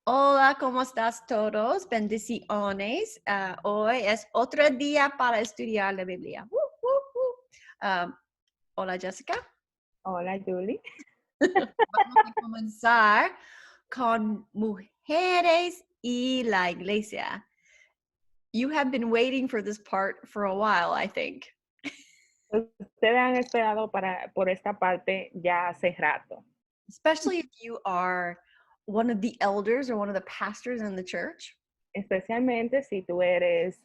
Hola, ¿cómo estás todos? Bendiciones. Hoy es otro día para estudiar la Biblia. Hola, Jessica. Hola, Julie. Vamos a comenzar con mujeres y la iglesia. You have been waiting for this part for a while, I think, Ustedes han esperado por esta parte ya hace rato, especially if you are one of the elders or one of the pastors in the church. especialmente si tú eres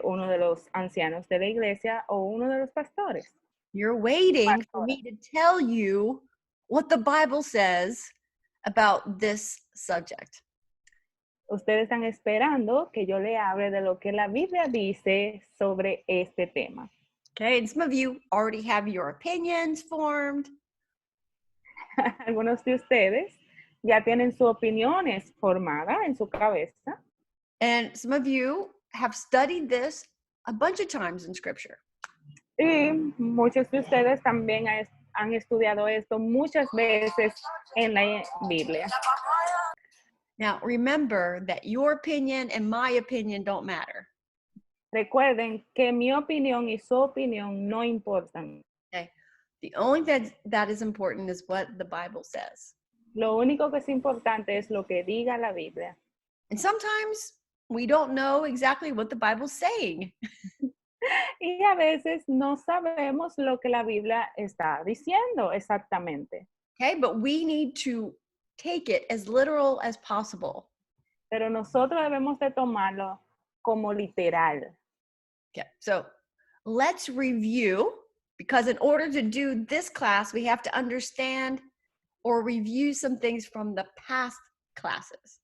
uno de los ancianos de la iglesia o uno de los pastores. You're waiting for Pastora. me to tell you what the Bible says about this subject. Ustedes están esperando que yo le hable de lo que la Biblia dice sobre este tema. Okay, and some of you already have your opinions formed. Algunos de ustedes ya tienen sus opiniones formadas en su cabeza And some of you have studied this a bunch of times in scripture. y muchos de ustedes también han estudiado esto muchas veces en la Biblia. Now, remember that your opinion and my opinion don't matter. Recuerden que mi opinión y su opinión no importan. Okay? The only thing that is important is what the Bible says. Lo único que es importante es lo que diga la Biblia. And sometimes we don't know exactly what the Bible's saying. Y a veces no sabemos lo que la Biblia está diciendo exactamente. Okay, but we need to take it as literal as possible. Pero nosotros debemos de tomarlo como literal. Okay, so let's review, because in order to do this class, we have to understand or review some things from the past classes.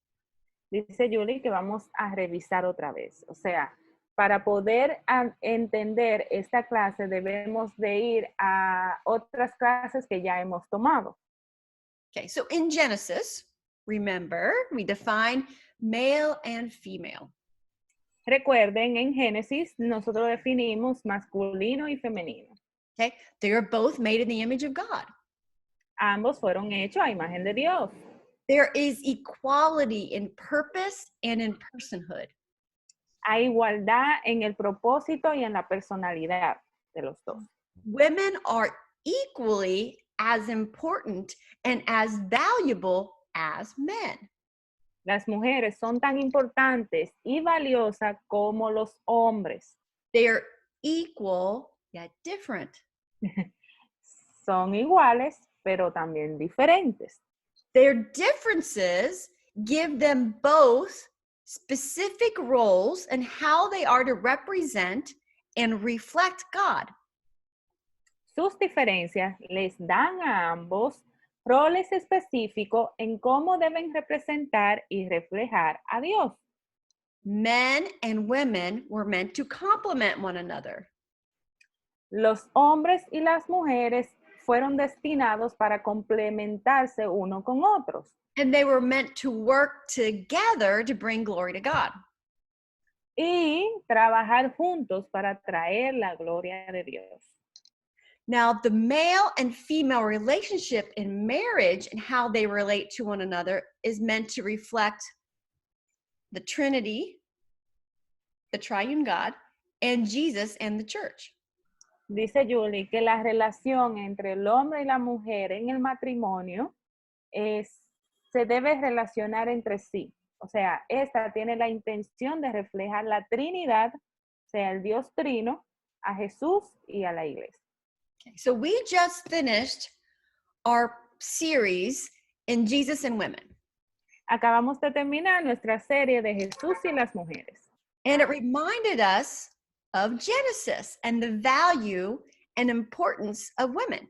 Dice Julie que vamos a revisar otra vez. O sea, para poder entender esta clase debemos de ir a otras clases que ya hemos tomado. Okay, so in Genesis, remember, we define male and female. Recuerden, en Génesis nosotros definimos masculino y femenino. Okay, they are both made in the image of God. Ambos fueron hechos a imagen de Dios. There is equality in purpose and in personhood. Hay igualdad en el propósito y en la personalidad de los dos. Women are equally as important and as valuable as men. Las mujeres son tan importantes y valiosas como los hombres. They are equal yet different. Son iguales, pero también diferentes. Their differences give them both specific roles and how they are to represent and reflect God. Sus diferencias les dan a ambos roles específicos en cómo deben representar y reflejar a Dios. Men and women were meant to complement one another. Los hombres y las mujeres fueron destinados para complementarse uno con otros. And they were meant to work together to bring glory to God. Y trabajar juntos para traer la gloria de Dios. Now, the male and female relationship in marriage and how they relate to one another is meant to reflect the Trinity, the triune God, and Jesus and the church. Dice Julie que la relación entre el hombre y la mujer en el matrimonio se debe relacionar entre sí. O sea, esta tiene la intención de reflejar la Trinidad, o sea, el Dios Trino, a Jesús y a la iglesia. Okay, so we just finished our series in Jesus and Women. Acabamos de terminar nuestra serie de Jesús y las mujeres. And it reminded us of Genesis and the value and importance of women.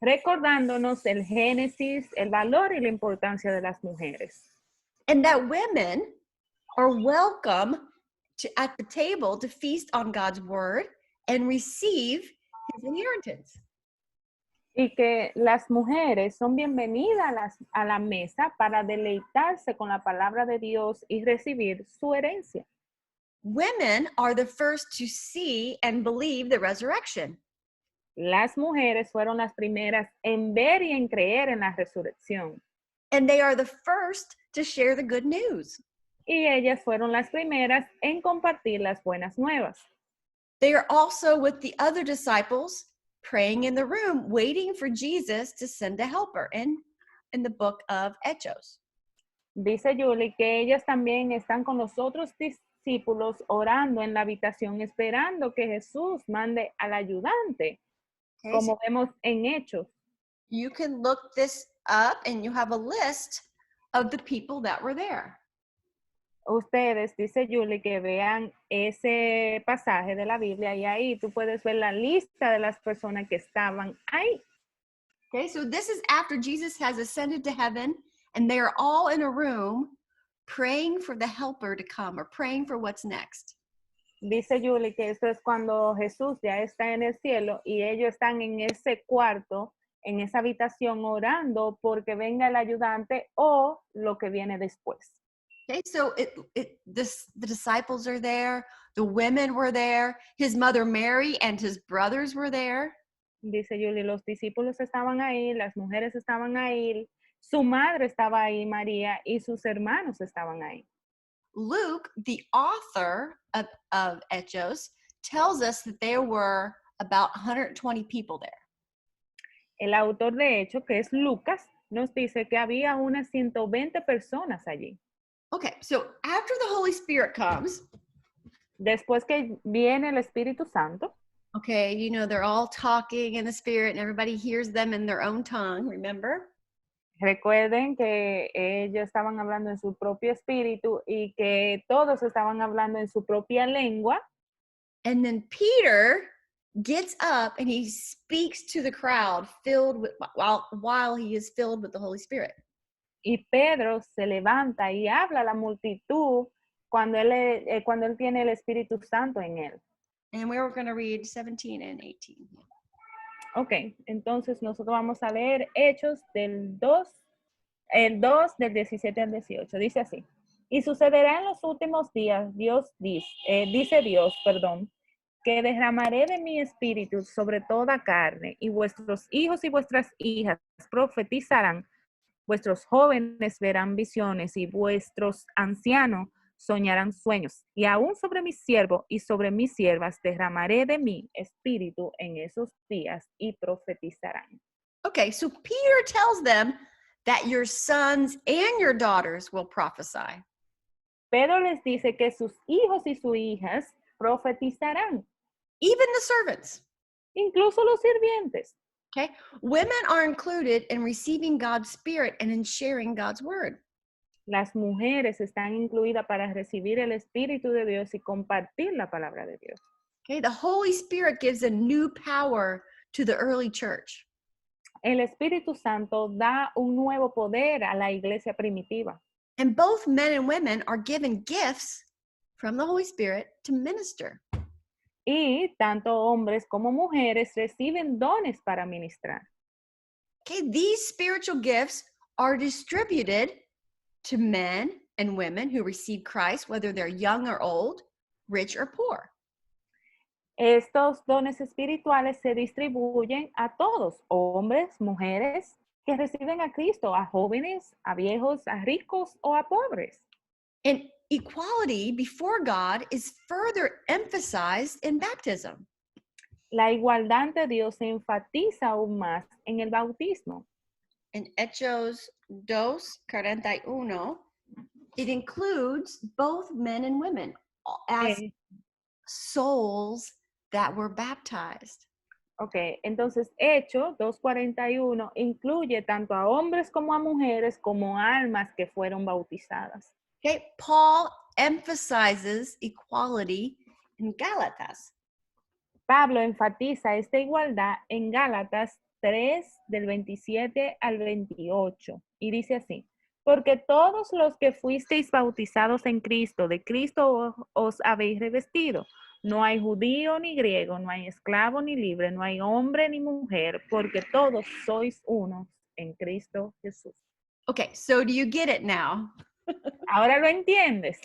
Recordándonos el Génesis, el valor y la importancia de las mujeres. And that women are welcome at the table to feast on God's word and receive his inheritance. Y que las mujeres son bienvenidas a la mesa para deleitarse con la palabra de Dios y recibir su herencia. Women are the first to see and believe the resurrection. Las mujeres fueron las primeras en ver y en creer en la resurrección. And they are the first to share the good news. Y ellas fueron las primeras en compartir las buenas nuevas. They are also with the other disciples praying in the room, waiting for Jesus to send a helper in the book of Hechos. Dice Julie que ellas también están con los otros discípulos orando en la habitación, esperando que Jesús mande al ayudante, Okay, como so vemos en Hechos. you can look this up and you have a list of the people that were there. Ustedes, dice Julie, que vean ese pasaje de la Biblia y ahí tú puedes ver la lista de las personas que estaban ahí. Okay, so this is after Jesus has ascended to heaven and they are all in a room praying for the helper to come or praying for what's next. Dice Julie que esto es cuando Jesús ya está en el cielo y ellos están en ese cuarto, en esa habitación orando porque venga el ayudante o lo que viene después. Okay, so the disciples are there, the women were there, his mother Mary and his brothers were there. Dice Julie, los discípulos estaban ahí, las mujeres estaban ahí, su madre estaba ahí, María, y sus hermanos estaban ahí. Luke, the author of Hechos, tells us that there were about 120 people there. El autor de Hechos, que es Lucas, nos dice que había unas 120 personas allí. Okay, so after the Holy Spirit comes, Después que viene el Espíritu Santo, okay, you know, they're all talking in the Spirit and everybody hears them in their own tongue, remember? recuerden que ellos estaban hablando en su propio espíritu y que todos estaban hablando en su propia lengua. And then Peter gets up and he speaks to the crowd filled with while he is filled with the Holy Spirit. Y Pedro se levanta y habla a la multitud cuando él tiene el Espíritu Santo en él. And we were going to read 17 and 18. Ok, entonces nosotros vamos a leer Hechos el 2 del 17 al 18. Dice así. Y sucederá en los últimos días, dice Dios, que derramaré de mi espíritu sobre toda carne, y vuestros hijos y vuestras hijas profetizarán, vuestros jóvenes verán visiones, y vuestros ancianos soñarán sueños. Y aún sobre mi siervo y sobre mis siervas derramaré de mi espíritu en esos días, y profetizarán. Okay, so Peter tells them that your sons and your daughters will prophesy. Pero les dice que sus hijos y sus hijas profetizarán, Even the servants. incluso los sirvientes. Okay, women are included in receiving God's Spirit and in sharing God's word. Las mujeres están incluidas para recibir el Espíritu de Dios y compartir la palabra de Dios. Okay, the Holy Spirit gives a new power to the early church. El Espíritu Santo da un nuevo poder a la iglesia primitiva. And both men and women are given gifts from the Holy Spirit to minister. Y tanto hombres como mujeres reciben dones para ministrar. Okay, these spiritual gifts are distributed to men and women who receive Christ, whether they're young or old, rich or poor. Estos dones espirituales se distribuyen a todos, hombres, mujeres, que reciben a Cristo, a jóvenes, a viejos, a ricos o a pobres. And equality before God is further emphasized in baptism. La igualdad ante Dios se enfatiza aún más en el bautismo. In Hechos 2:41, it includes both men and women as souls that were baptized. Ok, entonces Hechos 2:41 incluye tanto a hombres como a mujeres como almas que fueron bautizadas. Okay, Paul emphasizes equality in Gálatas. Pablo enfatiza esta igualdad en Gálatas 3 del 27 al 28 y dice así: porque todos los que fuisteis bautizados en Cristo, de Cristo os habéis revestido. No hay judío ni griego, no hay esclavo ni libre, no hay hombre ni mujer, porque todos sois uno en Cristo Jesús. Okay, so do you get it now? Ahora lo entiendes.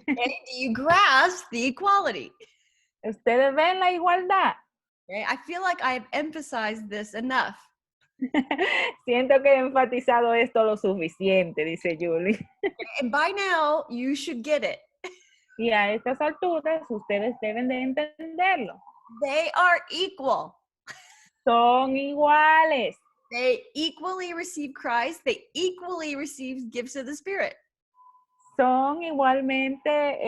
Okay, do you grasp the equality? Ustedes ven la igualdad. Okay, I feel like I have emphasized this enough. Siento que he enfatizado esto lo suficiente, dice Julie. And by now, you should get it. Y a estas alturas, ustedes deben de entenderlo. They are equal. Son iguales. They equally receive Christ. They equally receive gifts of the Spirit. Son igualmente,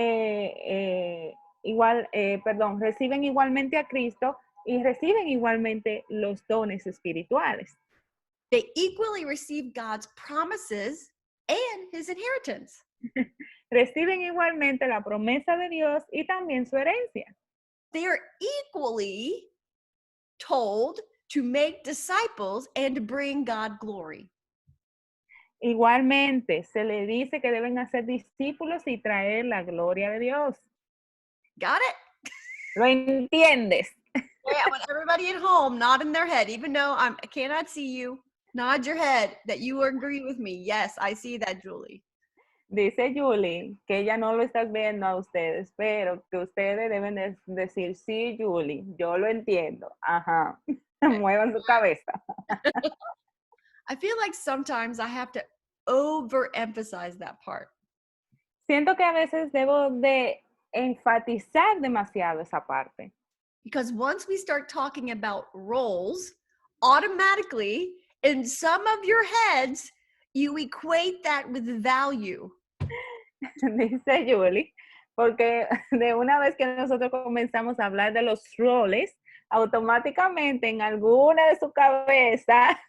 reciben igualmente a Cristo y reciben igualmente los dones espirituales. They equally receive God's promises and his inheritance. Reciben igualmente la promesa de Dios y también su herencia. They are equally told to make disciples and to bring God glory. Igualmente, se le dice que deben hacer discípulos y traer la gloria de Dios. Got it? ¿Lo entiendes? Yeah, I want everybody at home nodding their head, even though I cannot see you. Nod your head that you agree with me. Yes, I see that, Julie. Dice Julie que ella no lo está viendo a ustedes, pero que ustedes deben decir, sí, Julie, yo lo entiendo. Ajá. Muevan su cabeza. I feel like sometimes I have to overemphasize that part. Siento que a veces debo de enfatizar demasiado esa parte. Because once we start talking about roles, automatically in some of your heads, you equate that with value. Dice Julie, porque de una vez que nosotros comenzamos a hablar de los roles, automáticamente en alguna de su cabeza,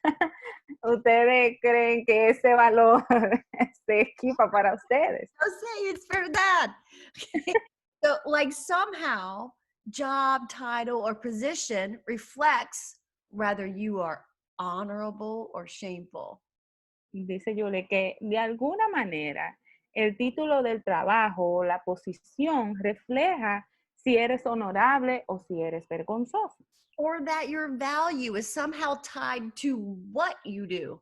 ustedes creen que ese valor se equipa para ustedes. I'll say it's for that. So like somehow job, title, or position reflects whether you are honorable or shameful. Dice Julie que de alguna manera el título del trabajo o la posición refleja si eres honorable o si eres vergonzoso. Or that your value is somehow tied to what you do.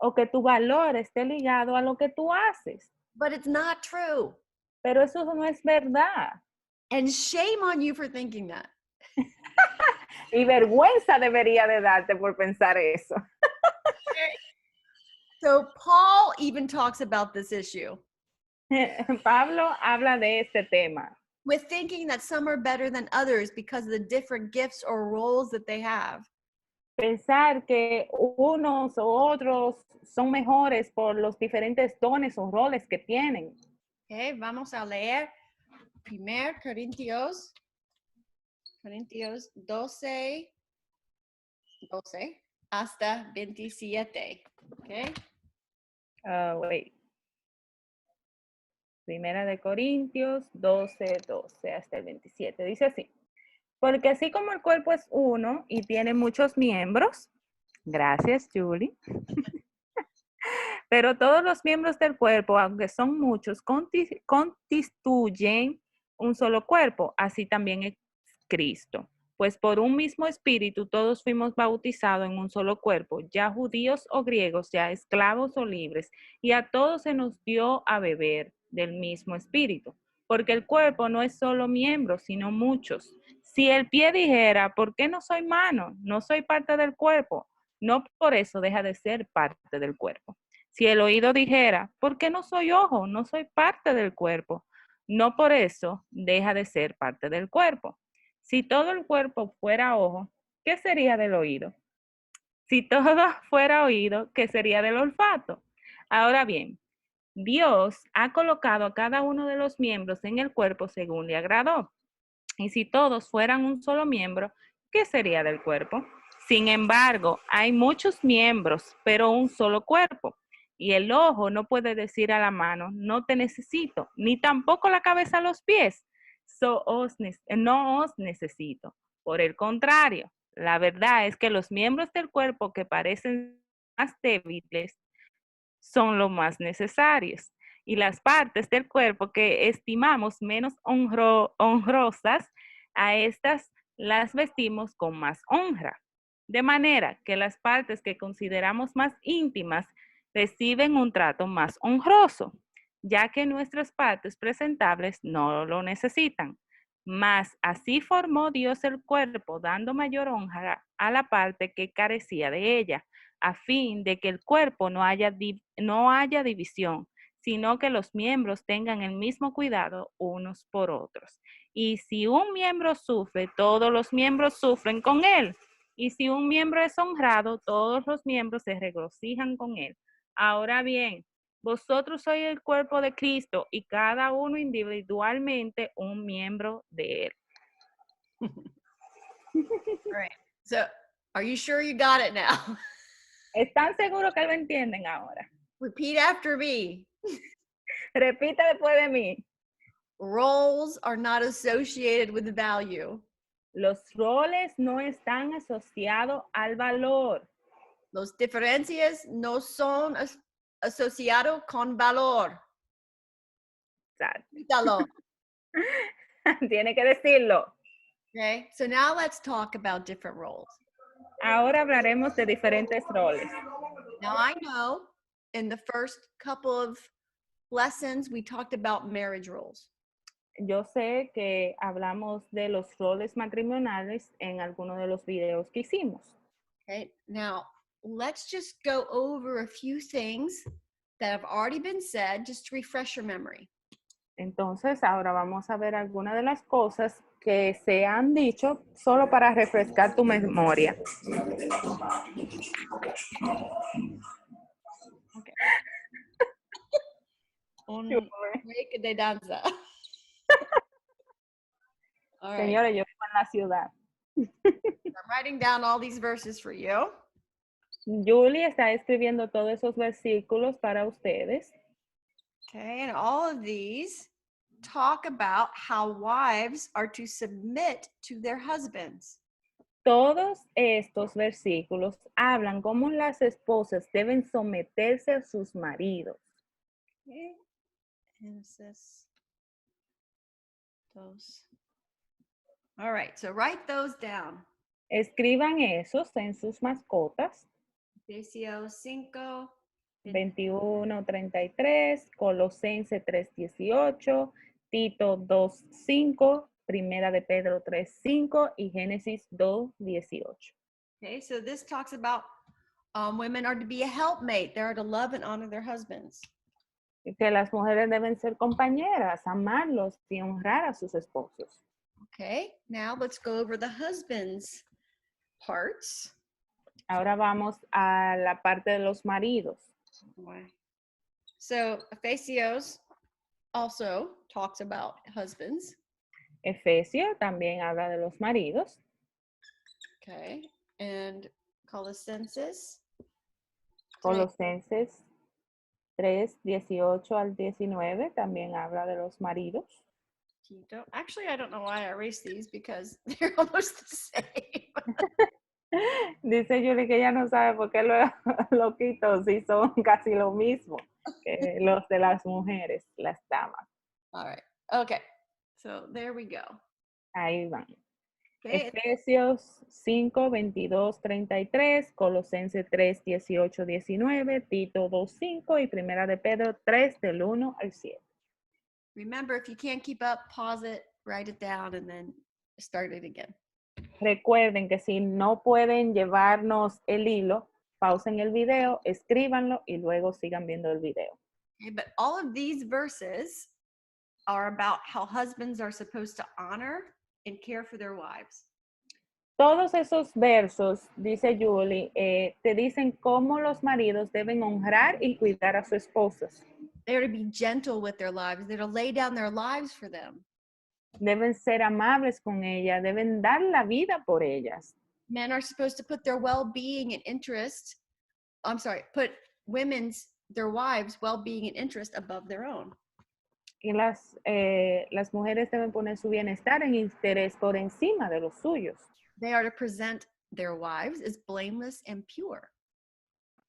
O que tu valor esté ligado a lo que tú haces. But it's not true. Pero eso no es verdad. And shame on you for thinking that. Y vergüenza debería de darte por pensar eso. So Paul even talks about this issue. Pablo habla de este tema. With thinking that some are better than others because of the different gifts or roles that they have. Pensar que unos u otros son mejores por los diferentes dones o roles que tienen. Okay, vamos a leer 1 Corintios 12 hasta 27. Okay. Wait. Primera de Corintios 12 hasta el 27. Dice así. Porque así como el cuerpo es uno y tiene muchos miembros, gracias Julie, pero todos los miembros del cuerpo, aunque son muchos, constituyen un solo cuerpo, así también es Cristo. Pues por un mismo espíritu todos fuimos bautizados en un solo cuerpo, ya judíos o griegos, ya esclavos o libres, y a todos se nos dio a beber del mismo espíritu, porque el cuerpo no es solo miembros, sino muchos. Si el pie dijera, ¿por qué no soy mano? No soy parte del cuerpo. No por eso deja de ser parte del cuerpo. Si el oído dijera, ¿por qué no soy ojo? No soy parte del cuerpo. No por eso deja de ser parte del cuerpo. Si todo el cuerpo fuera ojo, ¿qué sería del oído? Si todo fuera oído, ¿qué sería del olfato? Ahora bien, Dios ha colocado a cada uno de los miembros en el cuerpo según le agradó. Y si todos fueran un solo miembro, ¿qué sería del cuerpo? Sin embargo, hay muchos miembros, pero un solo cuerpo. Y el ojo no puede decir a la mano, no te necesito, ni tampoco la cabeza a los pies, no os necesito. Por el contrario, la verdad es que los miembros del cuerpo que parecen más débiles son los más necesarios. Y las partes del cuerpo que estimamos menos honrosas, a estas las vestimos con más honra. De manera que las partes que consideramos más íntimas reciben un trato más honroso, ya que nuestras partes presentables no lo necesitan. Mas así formó Dios el cuerpo, dando mayor honra a la parte que carecía de ella, a fin de que el cuerpo no haya división, sino que los miembros tengan el mismo cuidado unos por otros. Y si un miembro sufre, todos los miembros sufren con él. Y si un miembro es honrado, todos los miembros se regocijan con él. Ahora bien, vosotros sois el cuerpo de Cristo y cada uno individualmente un miembro de él. All right. So, are you sure you got it now? ¿Están seguros que lo entienden ahora? Repeat after me. Repita después de mí. Roles are not associated with value. Los roles no están asociados al valor. Los diferencias no son asociados con valor. Exacto. Quítalo. Tiene que decirlo. Okay, so now let's talk about different roles. Ahora hablaremos de diferentes roles. Now I know in the first couple of lessons we talked about marriage roles. Yo sé que hablamos de los roles matrimoniales en algunos de los videos que hicimos. Okay, now let's just go over a few things that have already been said just to refresh your memory. Entonces, ahora vamos a ver algunas de las cosas que se han dicho solo para refrescar tu memoria. Okay. Un break de danza. All right. Señores, yo vivo en la ciudad. I'm writing down all these verses for you. Julie está escribiendo todos esos versículos para ustedes. Okay, and all of these talk about how wives are to submit to their husbands. Todos estos versículos hablan cómo las esposas deben someterse a sus maridos. Okay. Genesis. Those. All right, so write those down. Escriban esos en sus mascotas. Efesios 5. 21:33, Colosense 3:18, Tito 2:5, Primera de Pedro 3:5 y Génesis 2:18. Okay, so this talks about women are to be a helpmate. They are to love and honor their husbands. Que las mujeres deben ser compañeras, amarlos y honrar a sus esposos. Okay, now let's go over the husbands parts. Ahora vamos a la parte de los maridos. So Efesios also talks about husbands. Efesio también habla de los maridos. Okay, and Colosenses. Colosenses 3:18 al 19 también habla de los maridos. Tito. Actually, I don't know why I erased these because they're almost the same. Dice Julie que ella no sabe por qué lo quito si son casi lo mismo que los de las mujeres, las damas. All right. Okay. So there we go. Ahí van. Okay. Efesios 5:22-33, Colosenses 3:18-19, Tito 2:5 y Primera de Pedro 3 del 1 al 7. Remember, if you can't keep up, pause it, write it down, and then start it again. Recuerden que si no pueden llevarnos el hilo, pausen el video, escríbanlo y luego sigan viendo el video. Okay, but all of these verses are about how husbands are supposed to honor and care for their wives. Todos esos versos, dice Julie, te dicen cómo los maridos deben honrar y cuidar a sus esposas. They're to be gentle with their lives. They're to lay down their lives for them. Deben ser amables con ellas, deben dar la vida por ellas. Men are supposed to put their well-being and interest, put their wives' well-being and interest above their own. Y las mujeres deben poner su bienestar en interés por encima de los suyos. They are to present their wives as blameless and pure.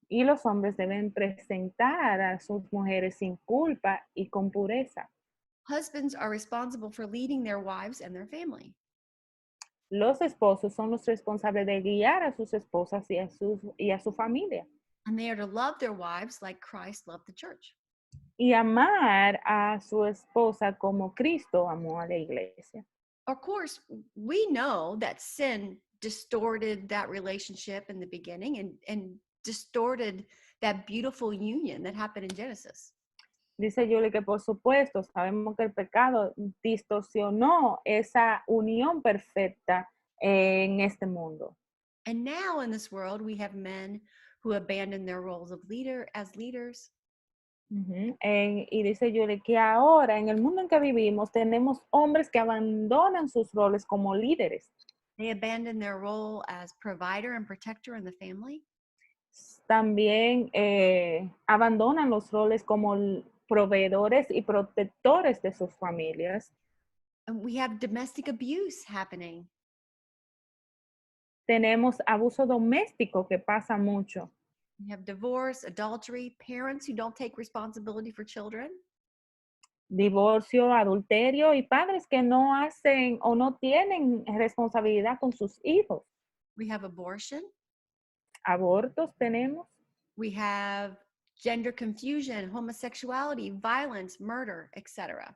Y los hombres deben presentar a sus mujeres sin culpa y con pureza. Husbands are responsible for leading their wives and their family. Los esposos son los responsables de guiar a sus esposas y a su familia. And they are to love their wives like Christ loved the church. Y amar a su esposa como Cristo amó a la iglesia. Of course, we know that sin distorted that relationship in the beginning and distorted that beautiful union that happened in Genesis. Dice Julie que por supuesto sabemos que el pecado distorsionó esa unión perfecta en este mundo. And now in this world, we have men who abandon their roles of leader as leaders. Y dice Julie que ahora en el mundo en que vivimos tenemos hombres que abandonan sus roles como líderes. They abandon their role as provider and protector in the family. También abandonan los roles como proveedores y protectores de sus familias. And we have domestic abuse happening. Tenemos abuso doméstico que pasa mucho. We have divorce, adultery, parents who don't take responsibility for children. Divorcio, adulterio y padres que no hacen o no tienen responsabilidad con sus hijos. We have abortion. Abortos tenemos. We have gender confusion, homosexuality, violence, murder, etc.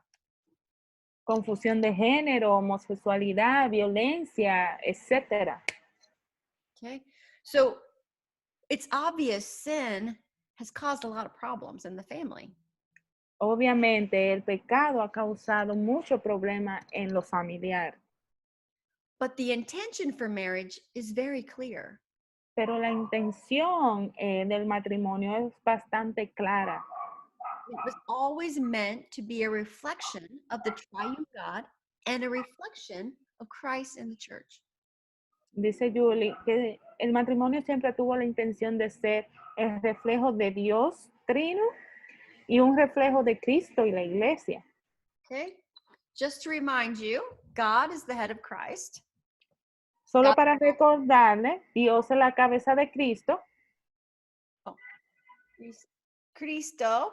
Confusión de género, homosexualidad, violencia, etc. Okay, so it's obvious sin has caused a lot of problems in the family. Obviamente el pecado ha causado mucho problema en lo familiar, But the intention for marriage is very clear. pero la intención del matrimonio es bastante clara. It was always meant to be a reflection of the triune God and a reflection of Christ in the church. Dice Julie que el matrimonio siempre tuvo la intención de ser el reflejo de Dios trino y un reflejo de Cristo y la iglesia. Okay, just to remind you, God is the head of Christ. Solo para recordarle, Dios es la cabeza de Cristo. Cristo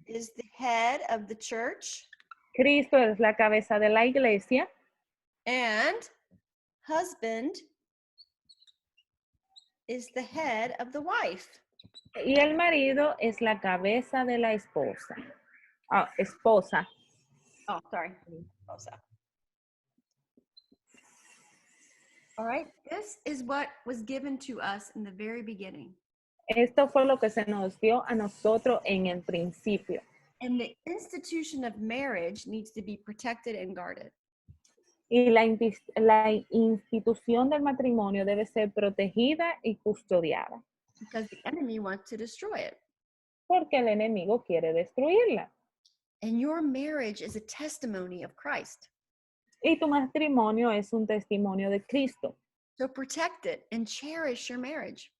is the head of the church. Cristo es la cabeza de la iglesia. And husband is the head of the wife. Y el marido es la cabeza de la esposa. Esposa. Oh, sorry. Esposa. All right, this is what was given to us in the very beginning. Esto fue lo que se nos dio a nosotros en el principio. And the institution of marriage needs to be protected and guarded. Y la institución del matrimonio debe ser protegida y custodiada. Because the enemy wants to destroy it. Porque el enemigo quiere destruirla. And your marriage is a testimony of Christ. Y tu matrimonio es un testimonio de Cristo. So protect it and cherish your marriage.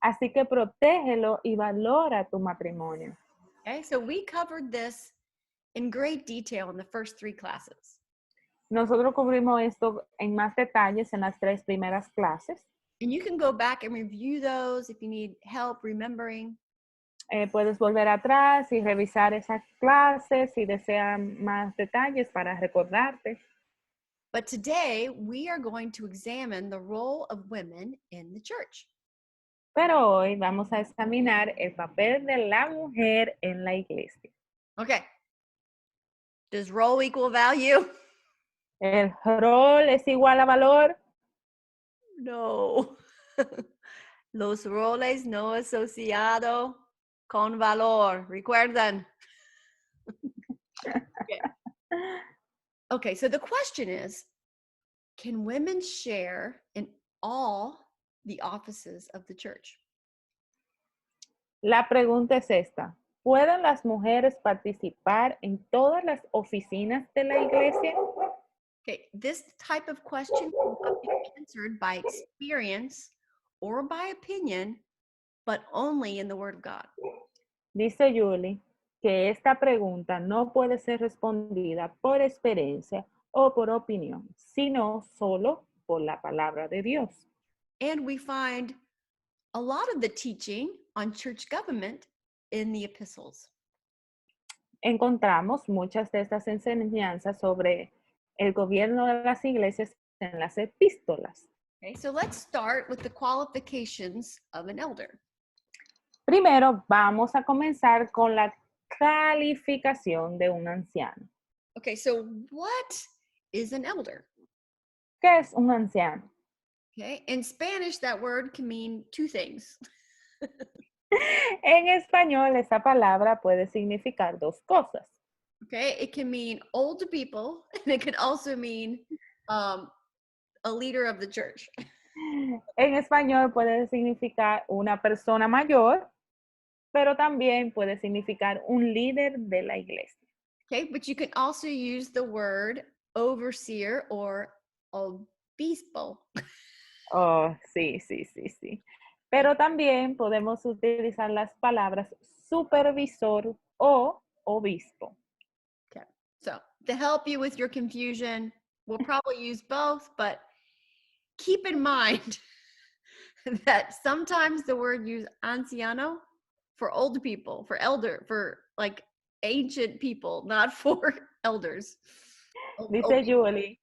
Así que protégelo y valora tu matrimonio. Okay, so we covered this in great detail in the first 3 classes. Nosotros cubrimos esto en más detalles en las 3 primeras clases. And you can go back and review those if you need help remembering. Puedes volver atrás y revisar esas clases si deseas más detalles para recordarte. But today we are going to examine the role of women in the church. Pero hoy vamos a examinar el papel de la mujer en la iglesia. Okay. Does role equal value? ¿El rol es igual a valor? No. Los roles no asociados con valor. Recuerdan. Okay, so the question is, can women share in all the offices of the church? La pregunta es esta. ¿Pueden las mujeres participar en todas las oficinas de la iglesia? Okay, this type of question cannot be answered by experience or by opinion, but only in the Word of God. Dice Julie que esta pregunta no puede ser respondida por experiencia o por opinión, sino solo por la palabra de Dios. And we find a lot of the teaching on church government in the epistles. Encontramos muchas de estas enseñanzas sobre el gobierno de las iglesias en las epístolas. Okay, so let's start with the qualifications of an elder. Primero, vamos a comenzar con la calificación de un anciano. Okay, so what is an elder? ¿Qué es un anciano? Okay, in Spanish, that word can mean 2 things. En español, esa palabra puede significar dos cosas. Okay, it can mean old people, and it can also mean a leader of the church. En español puede significar una persona mayor, pero también puede significar un líder de la iglesia. Okay, but you can also use the word overseer or obispo. Oh, sí, sí, sí, sí. Pero también podemos utilizar las palabras supervisor o obispo. Okay, so to help you with your confusion, we'll probably use both, but keep in mind that sometimes the word used anciano for old people, for elder, for like ancient people, not for elders. Dice Julie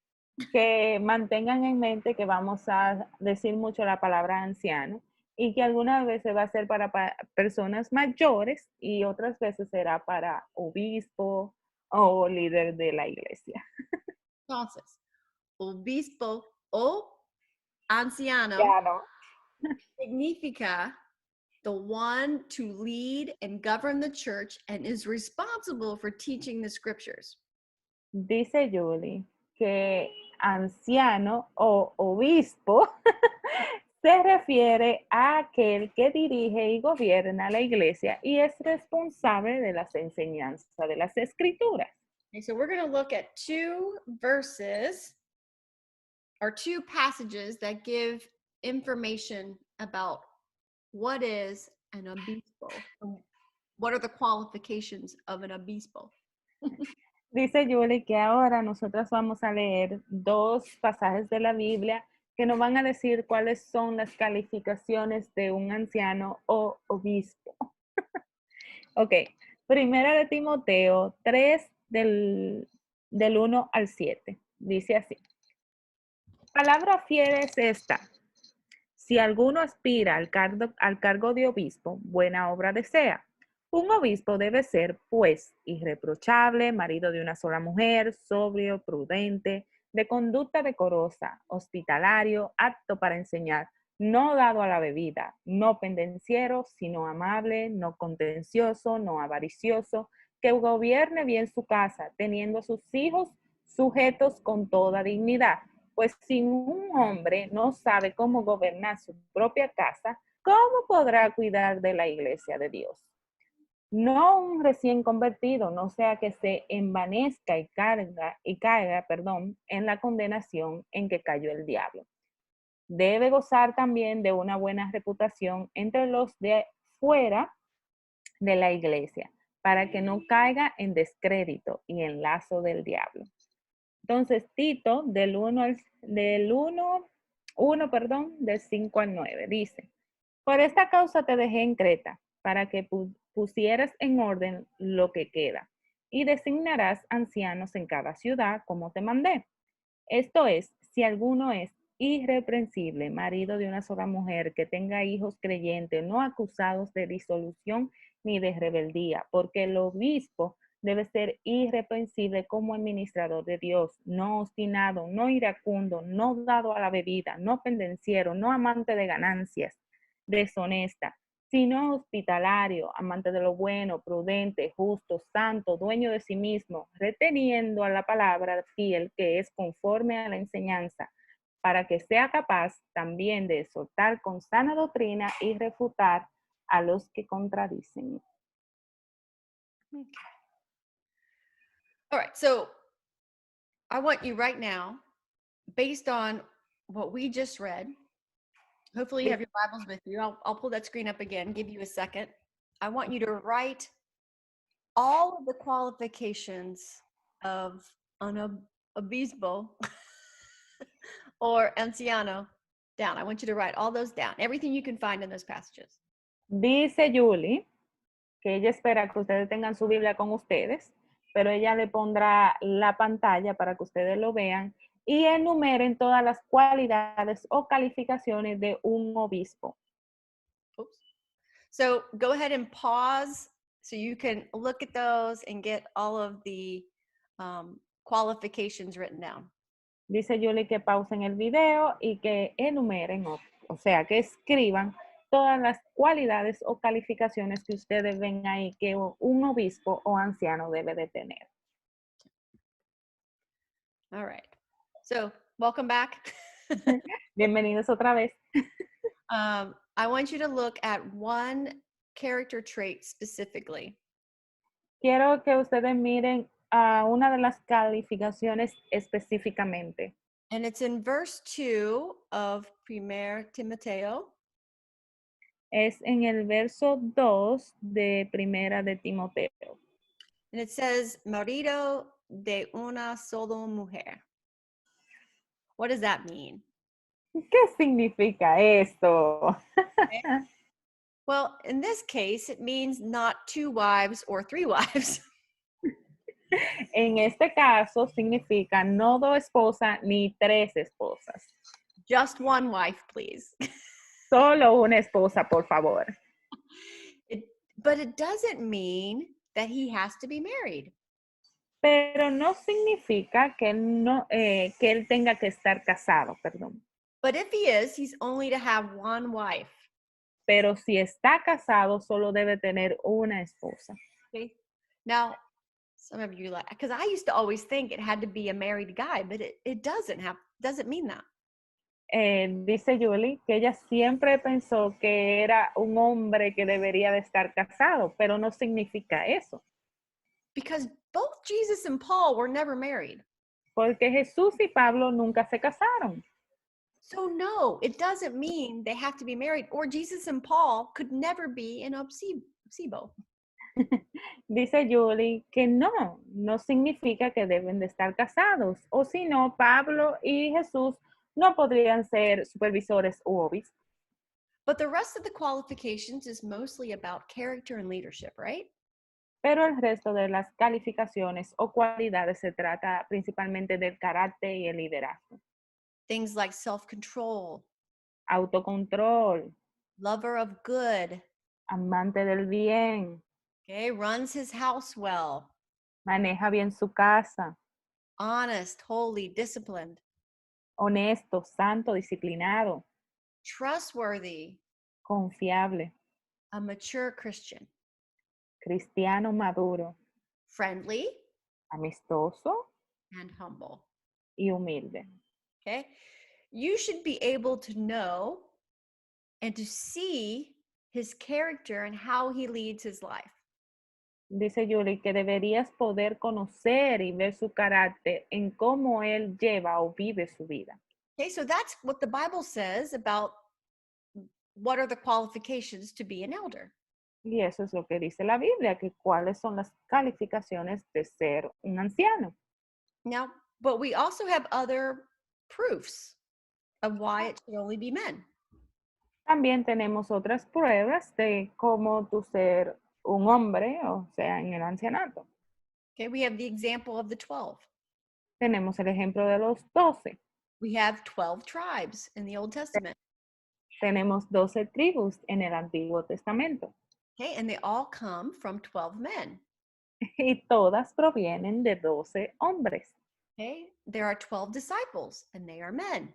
que mantengan en mente que vamos a decir mucho la palabra anciano y que algunas veces va a ser para personas mayores y otras veces será para obispo o líder de la iglesia. Entonces, obispo o anciano Ya no. significa the one to lead and govern the church and is responsible for teaching the scriptures. Dice Julie que anciano o obispo se refiere a aquel que dirige y gobierna la iglesia y es responsable de las enseñanzas de las escrituras. Okay, so we're going to look at two verses or two passages that give information about what is an obispo. What are the qualifications of an obispo? Dice Julie que ahora nosotros vamos a leer dos pasajes de la Biblia que nos van a decir cuáles son las calificaciones de un anciano o obispo. Ok, primera de Timoteo 3 del 1 al 7. Dice así. Palabra fiel es esta. Si alguno aspira al cargo de obispo, buena obra desea. Un obispo debe ser, pues, irreprochable, marido de una sola mujer, sobrio, prudente, de conducta decorosa, hospitalario, apto para enseñar, no dado a la bebida, no pendenciero, sino amable, no contencioso, no avaricioso, que gobierne bien su casa, teniendo a sus hijos sujetos con toda dignidad. Pues si un hombre no sabe cómo gobernar su propia casa, ¿cómo podrá cuidar de la iglesia de Dios? No un recién convertido, no sea que se envanezca y caiga, en la condenación en que cayó el diablo. Debe gozar también de una buena reputación entre los de fuera de la iglesia, para que no caiga en descrédito y en lazo del diablo. Entonces, Tito, del 5 al 9, dice, por esta causa te dejé en Creta, para que pusieras en orden lo que queda, y designarás ancianos en cada ciudad, como te mandé. Esto es, si alguno es irreprensible, marido de una sola mujer, que tenga hijos creyentes, no acusados de disolución ni de rebeldía, porque el obispo debe ser irreprensible como administrador de Dios, no obstinado, no iracundo, no dado a la bebida, no pendenciero, no amante de ganancias, deshonesta, sino hospitalario, amante de lo bueno, prudente, justo, santo, dueño de sí mismo, reteniendo a la palabra fiel que es conforme a la enseñanza, para que sea capaz también de exhortar con sana doctrina y refutar a los que contradicen. All right, so I want you right now, based on what we just read, hopefully you have your Bibles with you. I'll pull that screen up again, give you a second. I want you to write all of the qualifications of an obispo or anciano down. I want you to write all those down, everything you can find in those passages. Dice Julie que ella espera que ustedes tengan su Biblia con ustedes, pero ella le pondrá la pantalla para que ustedes lo vean y enumeren todas las cualidades o calificaciones de un obispo. Oops. So go ahead and pause so you can look at those and get all of the qualifications written down. Dice Julie que pausen el video y que enumeren, o sea, que escriban todas las cualidades o calificaciones que ustedes ven ahí que un obispo o anciano debe de tener. All right. So, welcome back. Bienvenidos otra vez. I want you to look at one character trait specifically. Quiero que ustedes miren a una de las calificaciones específicamente. And it's in verse 2 of Primer Timoteo. Es en el verso 2 de Primera de Timoteo. And it says, marido de una sola mujer. What does that mean? ¿Qué significa esto? Well, in this case, it means not 2 wives or 3 wives. En este caso significa no 2 esposas ni 3 esposas. Just one wife, please. Solo una esposa, por favor. But it doesn't mean that he has to be married. Pero no significa que él tenga que estar casado, perdón. But if he is, he's only to have one wife. Pero si está casado, solo debe tener una esposa. Okay. Now, some of you like, because I used to always think it had to be a married guy, but it doesn't mean that. Dice Julie que ella siempre pensó que era un hombre que debería de estar casado, pero no significa eso. Because both Jesus and Paul were never married. Porque Jesús y Pablo nunca se casaron. So no, it doesn't mean they have to be married, or Jesus and Paul could never be in Obsebo. Dice Julie que no significa que deben de estar casados, o si no, Pablo y Jesús no podrían ser supervisores u obispos. But the rest of the qualifications is mostly about character and leadership, right? Pero el resto de las calificaciones o cualidades se trata principalmente del carácter y el liderazgo. Things like self-control, Autocontrol, lover of good, amante del bien, okay, runs his house well, maneja bien su casa, honest, holy, disciplined, honesto, santo, disciplinado, trustworthy, confiable, a mature Christian, cristiano maduro, friendly, amistoso and humble. y humilde. Okay? You should be able to know and to see his character and how he leads his life. Dice Julie que deberías poder conocer y ver su carácter en cómo él lleva o vive su vida. Okay, so that's what the Bible says about what are the qualifications to be an elder. Y eso es lo que dice la Biblia, que cuáles son las calificaciones de ser un anciano. Now, but we also have other proofs of why it should only be men. También tenemos otras pruebas de cómo tú ser un hombre, o sea, en el ancianato. Okay, we have the example of the 12. Tenemos el ejemplo de los 12. We have 12 tribes in the Old Testament. Tenemos 12 tribus en el Antiguo Testamento. Okay, and they all come from 12 men. Y todas provienen de 12 hombres. Okay, there are 12 disciples and they are men.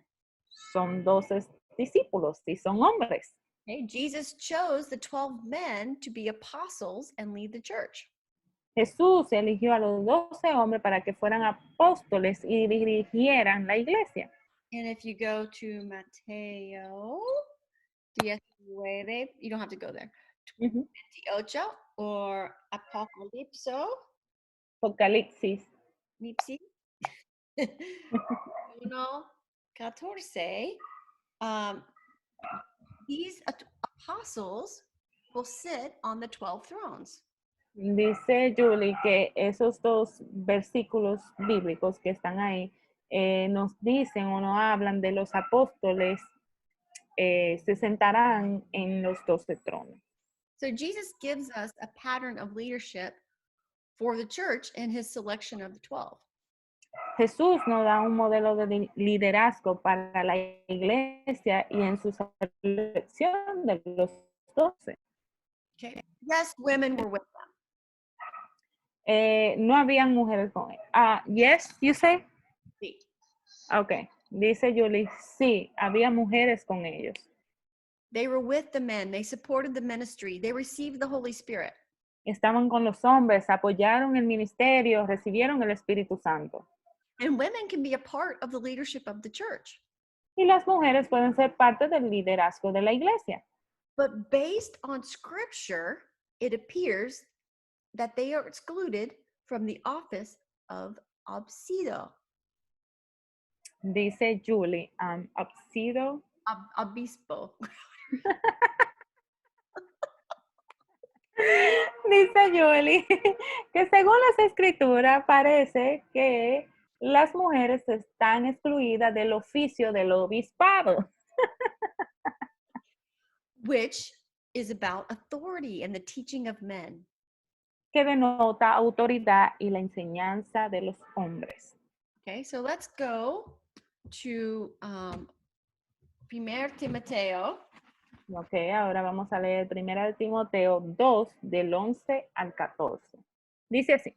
Son 12 discípulos y son hombres. Okay, Jesus chose the 12 men to be apostles and lead the church. Jesús eligió a los 12 hombres para que fueran apóstoles y dirigieran la iglesia. And if you go to Mateo 19, you don't have to go there. 28 or Apocalipso, Apocalipsis. Nipsi. 1:14. These apostles will sit on the 12 thrones. Dice Julie que esos dos versículos bíblicos que están ahí nos dicen o nos hablan de los apóstoles se sentarán en los 12 tronos. So Jesus gives us a pattern of leadership for the church in his selection of the 12. Jesús nos da un modelo de liderazgo para la iglesia y en su selección de los 12. Okay. Yes, women were with them. No habían mujeres con él. Yes, you say? Sí. Ok. Dice Julie, sí, había mujeres con ellos. They were with the men. They supported the ministry. They received the Holy Spirit. Estaban con los hombres, apoyaron el ministerio, recibieron el Espíritu Santo. And women can be a part of the leadership of the church. Y las mujeres pueden ser parte del liderazgo de la iglesia. But based on scripture, it appears that they are excluded from the office of obsido. Dice Julie, obsido. Obispo. Dice Julie que según las escrituras parece que las mujeres están excluidas del oficio del obispado. Which is about authority and the teaching of men. Que denota autoridad y la enseñanza de los hombres. Okay, so let's go to 1 Timoteo. Ok, ahora vamos a leer 1 de Timoteo 2, del 11 al 14. Dice así,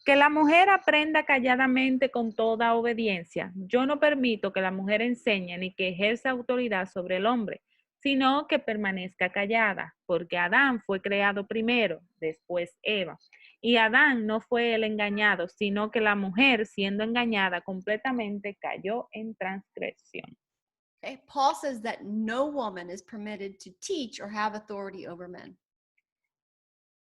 que la mujer aprenda calladamente con toda obediencia. Yo no permito que la mujer enseñe ni que ejerza autoridad sobre el hombre, sino que permanezca callada, porque Adán fue creado primero, después Eva. Y Adán no fue el engañado, sino que la mujer, siendo engañada completamente, cayó en transgresión. Okay, Paul says that no woman is permitted to teach or have authority over men.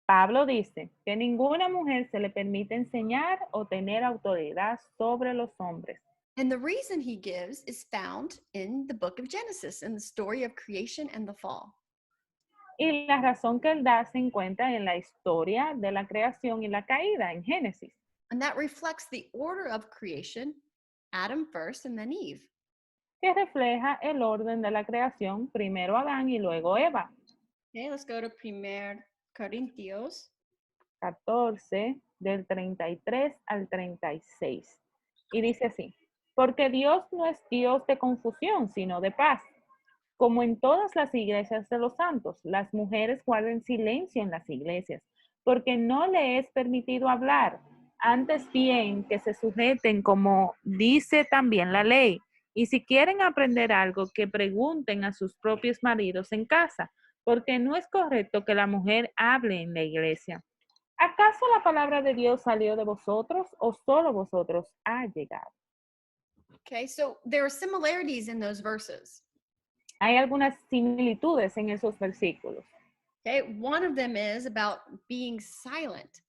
Pablo dice que ninguna mujer se le permite enseñar o tener autoridad sobre los hombres. And the reason he gives is found in the book of Genesis, in the story of creation and the fall. Y la razón que él da se encuentra en la historia de la creación y la caída en Génesis. And that reflects the order of creation, Adam first and then Eve. Que refleja el orden de la creación, primero Adán y luego Eva. Okay, let's go to 1 Corintios 14, del 33 al 36. Y dice así, porque Dios no es Dios de confusión, sino de paz. Como en todas las iglesias de los santos, las mujeres guarden silencio en las iglesias, porque no le es permitido hablar. Antes bien, que se sujeten como dice también la ley. Y si quieren aprender algo, que pregunten a sus propios maridos en casa, porque no es correcto que la mujer hable en la iglesia. ¿Acaso la palabra de Dios salió de vosotros o solo vosotros ha llegado? Okay, so there are similarities in those verses. Hay algunas similitudes en esos versículos. Okay, one of them is about being silent.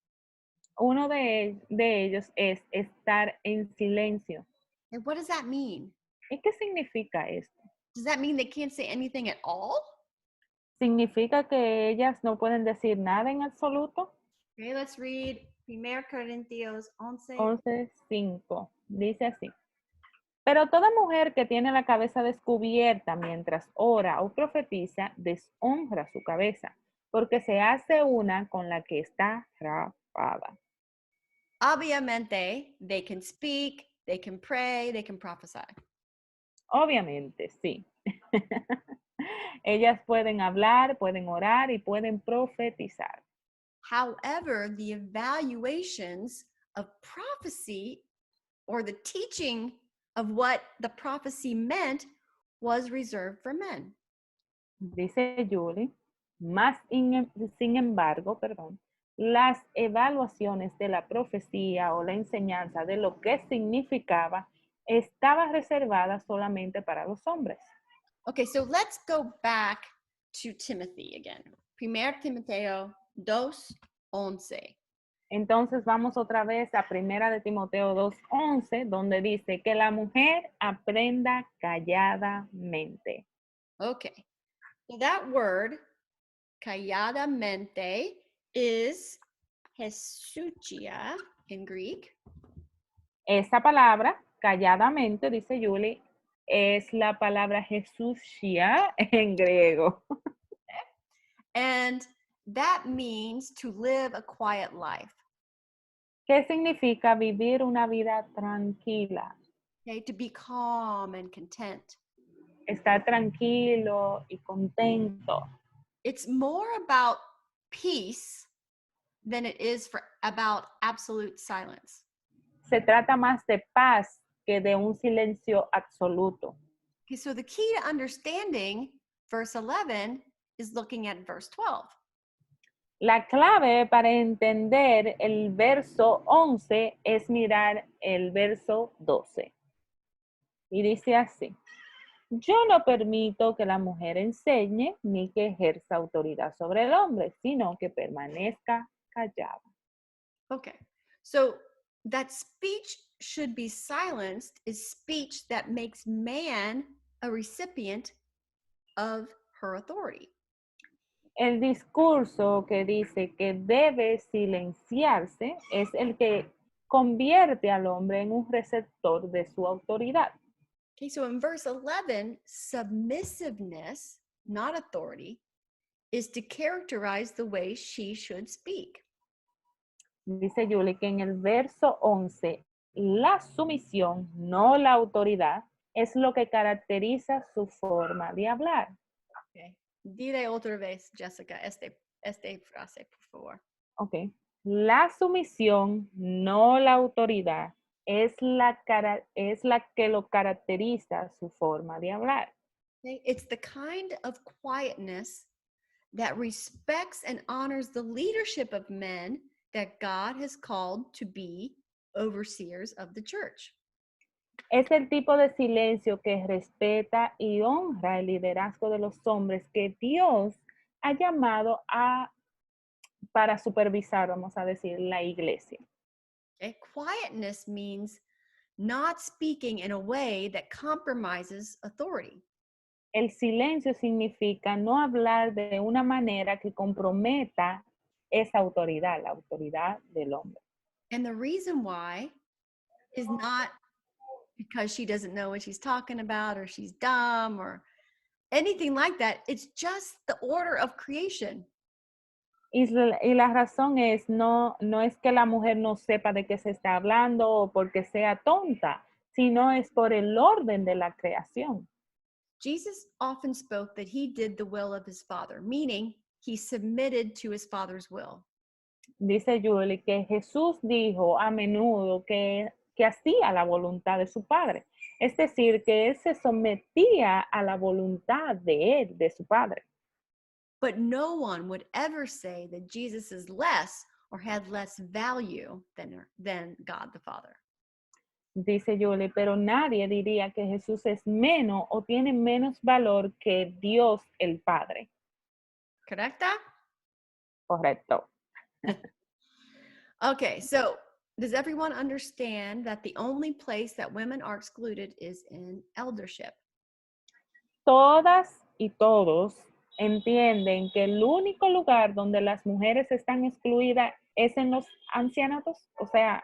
Uno de ellos es estar en silencio. And what does that mean? ¿Y qué significa esto? Does that mean they can't say anything at all? ¿Significa que ellas no pueden decir nada en absoluto? Okay, let's read 1 Corintios 11. 11:5. Dice así. Pero toda mujer que tiene la cabeza descubierta mientras ora o profetiza, deshonra su cabeza, porque se hace una con la que está rapada. Obviamente, they can speak, they can pray, they can prophesy. Obviamente, sí. Ellas pueden hablar, pueden orar y pueden profetizar. However, the evaluations of prophecy or the teaching of what the prophecy meant was reserved for men. Dice Julie, sin embargo, las evaluaciones de la profecía o la enseñanza de lo que significaba estaba reservada solamente para los hombres. Okay, so let's go back to Timothy again. 1 Timoteo 2:11. Entonces vamos otra vez a 1 de Timoteo 2:11, donde dice que la mujer aprenda calladamente. Okay, so that word, calladamente, is hesuchia in Greek. Esa palabra, calladamente, dice Julie, es la palabra Jesusia en griego. And that means to live a quiet life. ¿Qué significa vivir una vida tranquila? Okay, to be calm and content. Estar tranquilo y contento. It's more about peace than it is about absolute silence. Se trata más de paz que de un silencio absoluto. Okay, so the key to understanding verse 11 is looking at verse 12. La clave para entender el verso 11 es mirar el verso 12. Y dice así: yo no permito que la mujer enseñe ni que ejerza autoridad sobre el hombre, sino que permanezca callada. Okay. So that speech should be silenced is speech that makes man a recipient of her authority. El discurso que dice que debe silenciarse es el que convierte al hombre en un receptor de su autoridad. Okay, so in verse 11, submissiveness, not authority, is to characterize the way she should speak. Dice Julie que en el verso 11, la sumisión, no la autoridad, es lo que caracteriza su forma de hablar. Okay. Dile otra vez, Jessica, este frase, por favor. Ok. La sumisión, no la autoridad, es la que lo caracteriza su forma de hablar. Okay? It's the kind of quietness that respects and honors the leadership of men that God has called to be overseers of the church. Es el tipo de silencio que respeta y honra el liderazgo de los hombres que Dios ha llamado para supervisar, vamos a decir, la iglesia. Okay? Quietness means not speaking in a way that compromises authority. El silencio significa no hablar de una manera que comprometa esa autoridad, la autoridad del hombre. And the reason why is not because she doesn't know what she's talking about or she's dumb or anything like that. It's just the order of creation. Y la razón es, no es que la mujer no sepa de qué se está hablando o porque sea tonta, sino es por el orden de la creación. Jesus often spoke that he did the will of his Father, meaning he submitted to his Father's will. Dice Julie que Jesús dijo a menudo que hacía la voluntad de su Padre. Es decir, que él se sometía a la voluntad de él, de su Padre. But no one would ever say that Jesus is less or had less value than God the Father. Dice Julie, pero nadie diría que Jesús es menos o tiene menos valor que Dios el Padre. Correcta? Correcto. Okay, so does everyone understand that the only place that women are excluded is in eldership? Todas y todos entienden que el único lugar donde las mujeres están excluidas es en los ancianatos, o sea,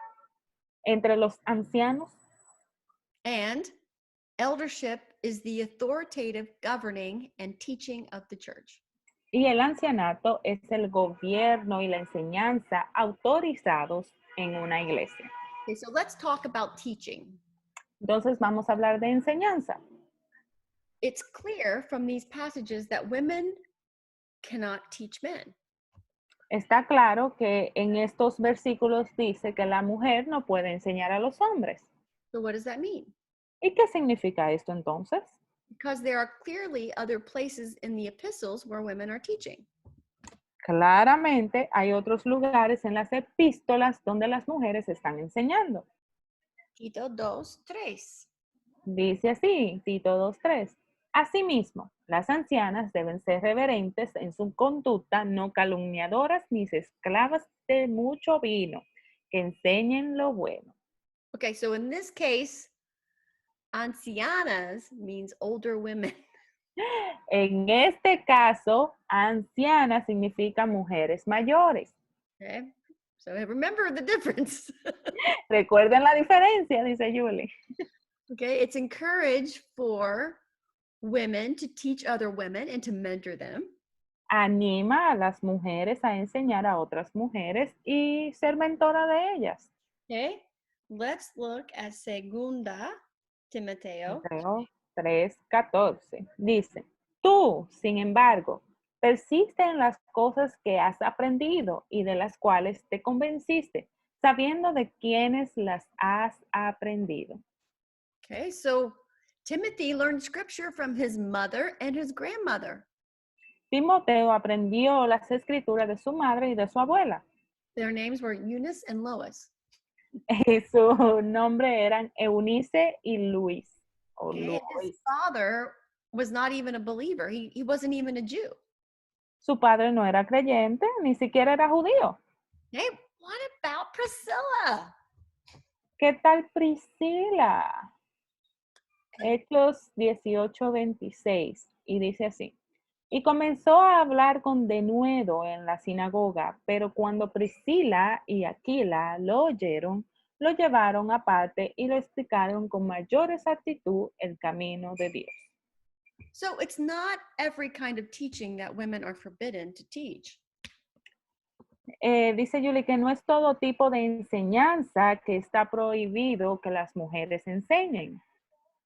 entre los ancianos. And eldership is the authoritative governing and teaching of the church. Y el ancianato es el gobierno y la enseñanza autorizados en una iglesia. Okay, so let's talk about teaching. Entonces vamos a hablar de enseñanza. It's clear from these passages that women cannot teach men. Está claro que en estos versículos dice que la mujer no puede enseñar a los hombres. So what does that mean? ¿Y qué significa esto entonces? Because there are clearly other places in the epistles where women are teaching. Claramente hay otros lugares en las epístolas donde las mujeres están enseñando. Tito 2:3. Dice así, Tito 2:3. Asimismo, las ancianas deben ser reverentes en su conducta, no calumniadoras ni esclavas de mucho vino, que enseñen lo bueno. Okay, so in this case, ancianas means older women. En este caso, anciana significa mujeres mayores. Okay, so remember the difference. Recuerden la diferencia, dice Julie. Okay, it's encouraged for women to teach other women and to mentor them. Anima a las mujeres a enseñar a otras mujeres y ser mentora de ellas. Okay, let's look at Segunda Timoteo. Mateo 3:14. Dice, tú, sin embargo, persiste en las cosas que has aprendido y de las cuales te convenciste, sabiendo de quiénes las has aprendido. Okay, so Timothy learned scripture from his mother and his grandmother. Timoteo aprendió las escrituras de su madre y de su abuela. Their names were Eunice and Lois. Y su nombre eran Eunice y Luis. O Okay? And his Luis. father was not even a believer. He wasn't even a Jew. Su padre no era creyente, ni siquiera era judío. Hey, what about Priscilla? ¿Qué tal Priscila? Hechos 18:26. Y dice así. Y comenzó a hablar con denuedo en la sinagoga, pero cuando Priscila y Aquila lo oyeron, lo llevaron aparte y lo explicaron con mayor exactitud el camino de Dios. So it's not every kind of teaching that women are forbidden to teach. Dice Julie que no es todo tipo de enseñanza que está prohibido que las mujeres enseñen.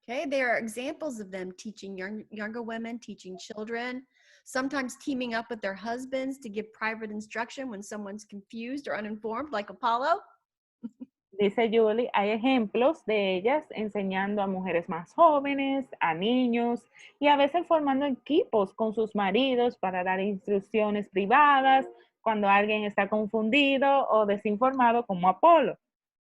Okay, there are examples of them teaching younger women, teaching children, sometimes teaming up with their husbands to give private instruction when someone's confused or uninformed, like Apollo. Dice Julie, hay ejemplos de ellas enseñando a mujeres más jóvenes, a niños y a veces formando equipos con sus maridos para dar instrucciones privadas cuando alguien está confundido o desinformado como Apolo.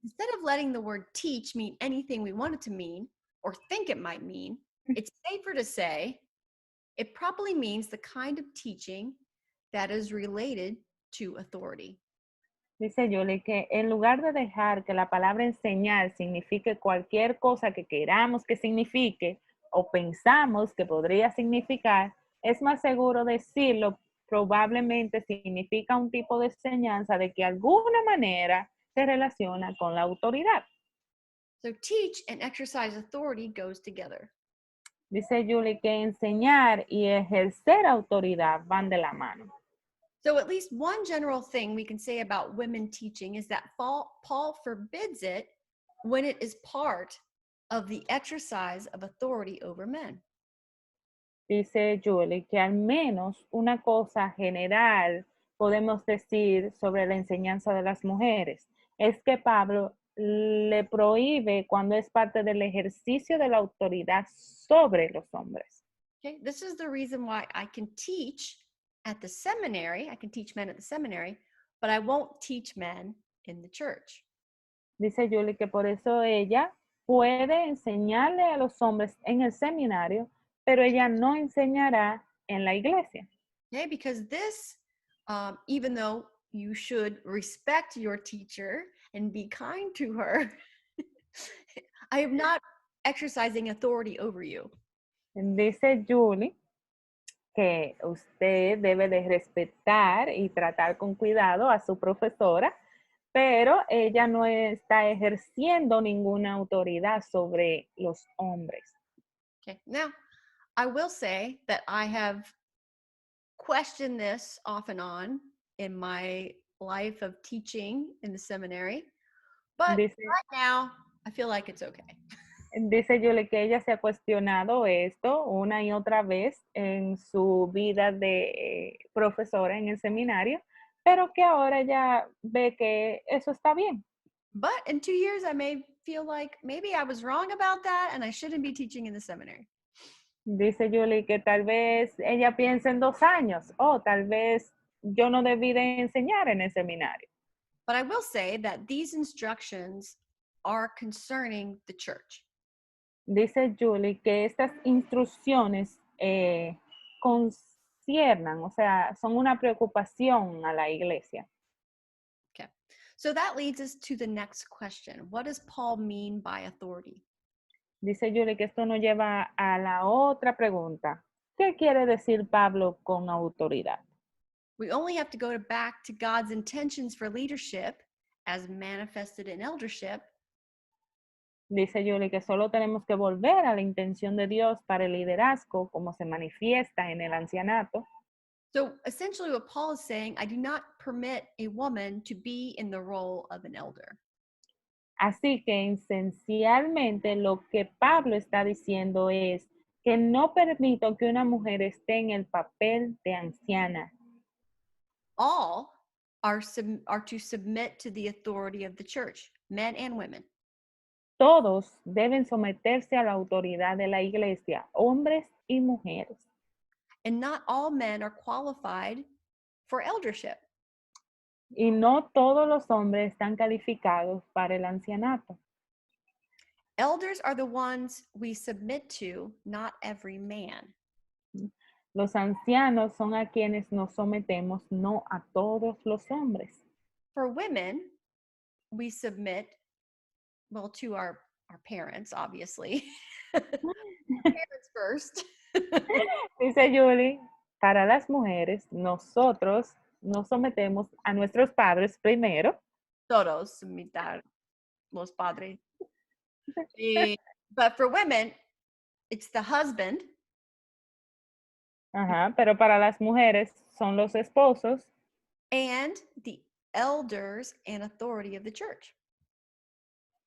Instead of letting the word teach mean anything we want it to mean or think it might mean, it's safer to say it probably means the kind of teaching that is related to authority. Dice Julie que en lugar de dejar que la palabra enseñar signifique cualquier cosa que queramos que signifique o pensamos que podría significar, es más seguro decirlo probablemente significa un tipo de enseñanza de que alguna manera se relaciona con la autoridad. So teach and exercise authority goes together. Dice Julie que enseñar y ejercer autoridad van de la mano. So at least one general thing we can say about women teaching is that Paul forbids it when it is part of the exercise of authority over men. Dice Julie que al menos una cosa general podemos decir sobre la enseñanza de las mujeres es que Pablo le prohíbe cuando es parte del ejercicio de la autoridad sobre los hombres. Okay, this is the reason why I can teach at the seminary. I can teach men at the seminary, but I won't teach men in the church. Dice Julie que por eso ella puede enseñarle a los hombres en el seminario, pero ella no enseñará en la iglesia. Okay, because this, even though you should respect your teacher and be kind to her, I am not exercising authority over you. Dice Julie que usted debe de respetar y tratar con cuidado a su profesora, pero ella no está ejerciendo ninguna autoridad sobre los hombres. Okay, now I will say that I have questioned this off and on in my life of teaching in the seminary, but Dice, right now I feel like it's okay. dice Yule que ella se ha cuestionado esto una y otra vez en su vida de profesora en el seminario, pero que ahora ella ve que eso está bien. But in 2 years, I may feel like maybe I was wrong about that and I shouldn't be teaching in the seminary. Dice Julie que tal vez ella piensa en 2 años, o tal vez yo no debí de enseñar en el seminario. But I will say that these instructions are concerning the church. Dice Julie que estas instrucciones conciernan, o sea, son una preocupación a la iglesia. Okay. So that leads us to the next question. What does Paul mean by authority? Dice Julie que esto nos lleva a la otra pregunta. ¿Qué quiere decir Pablo con autoridad? We only have to go back to God's intentions for leadership as manifested in eldership. Dice Julie que solo tenemos que volver a la intención de Dios para el liderazgo como se manifiesta en el ancianato. So essentially what Paul is saying, I do not permit a woman to be in the role of an elder. Así que esencialmente lo que Pablo está diciendo es que no permito que una mujer esté en el papel de anciana. All are to submit to the authority of the church, men and women. todos deben someterse a la autoridad de la iglesia, hombres y mujeres. And not all men are qualified for eldership. Y no todos los hombres están calificados para el ancianato. Elders are the ones we submit to, not every man. Los ancianos son a quienes nos sometemos, no a todos los hombres. For women, we submit, well, to our parents, obviously. Parents first. Dice Julie, para las mujeres, nosotros nos sometemos a nuestros padres primero. Todos submitar los padres. But for women, it's the husband. Ajá, pero para las mujeres son los esposos And the elders and authority of the church.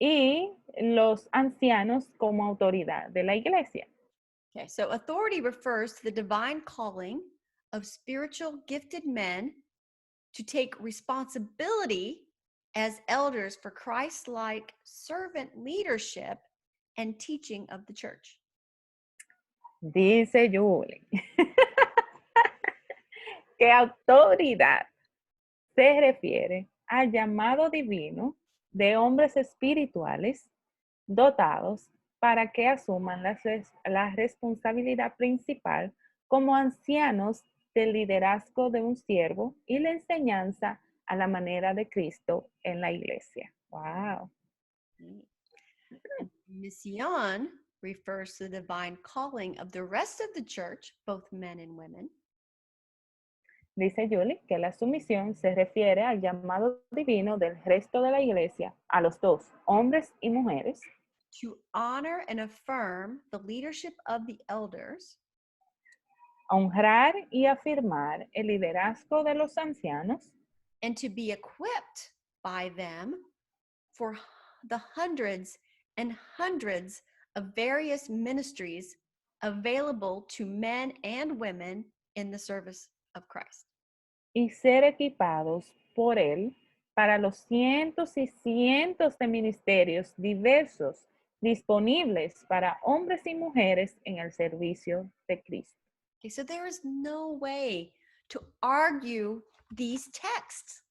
y los ancianos como autoridad de la iglesia. Okay, so authority refers to the divine calling of spiritual gifted men to take responsibility as elders for Christ-like servant leadership and teaching of the church. Dice Julie que autoridad se refiere al llamado divino de hombres espirituales dotados para que asuman la responsabilidad principal como ancianos del liderazgo de un siervo y la enseñanza a la manera de Cristo en la iglesia. Wow. And mission refers to the divine calling of the rest of the church, both men and women, Dice Julie que la sumisión se refiere al llamado divino del resto de la iglesia, a los dos, hombres y mujeres, to honor and affirm the leadership of the elders a honrar y afirmar el liderazgo de los ancianos and to be equipped by them for the hundreds and hundreds of various ministries available to men and women in the service of Christ. y ser equipados por él para los cientos y cientos de ministerios diversos disponibles para hombres y mujeres en el servicio de Cristo. Okay, so there is no way to argue these texts.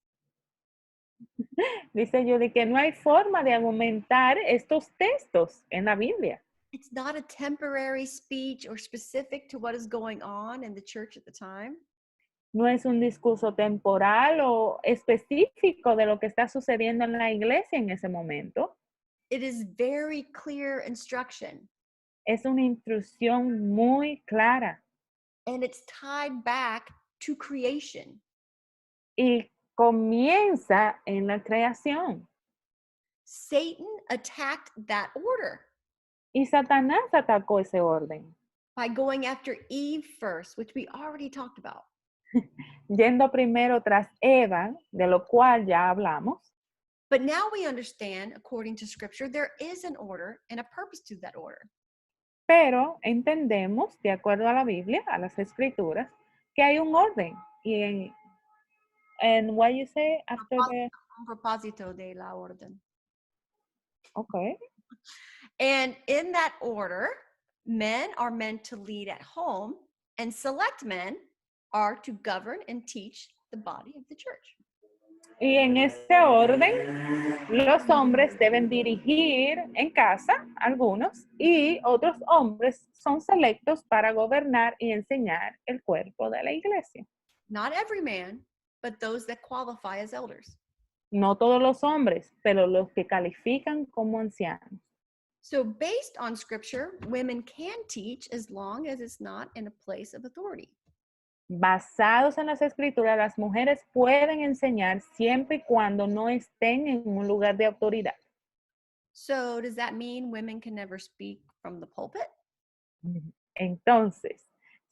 Dice Judy que no hay forma de argumentar estos textos en la Biblia. It's not a temporary speech or specific to what is going on in the church at the time. No es un discurso temporal o específico de lo que está sucediendo en la iglesia en ese momento. It is very clear instruction, Es una instrucción muy clara and it's tied back to creation. y comienza en la creación. Satan attacked that order Y Satanás atacó ese orden, by going after Eve first, which we already talked about. yendo primero tras Eva, de lo cual ya hablamos. But now we understand, according to scripture, there is an order and a purpose to that order. Pero entendemos, de acuerdo a la Biblia, a las escrituras, que hay un orden. Y en what you say after the... Un propósito de la orden. Okay. And in that order, men are meant to lead at home, and select men are to govern and teach the body of the church. Y en ese orden, los hombres deben dirigir en casa, algunos, y otros hombres son selectos para gobernar y enseñar el cuerpo de la iglesia. Not every man, but those that qualify as elders. No todos los hombres, pero los que califican como ancianos. So based on scripture, women can teach as long as it's not in a place of authority. Basados en las escrituras, las mujeres pueden enseñar siempre y cuando no estén en un lugar de autoridad. So does that mean women can never speak from the pulpit? Entonces,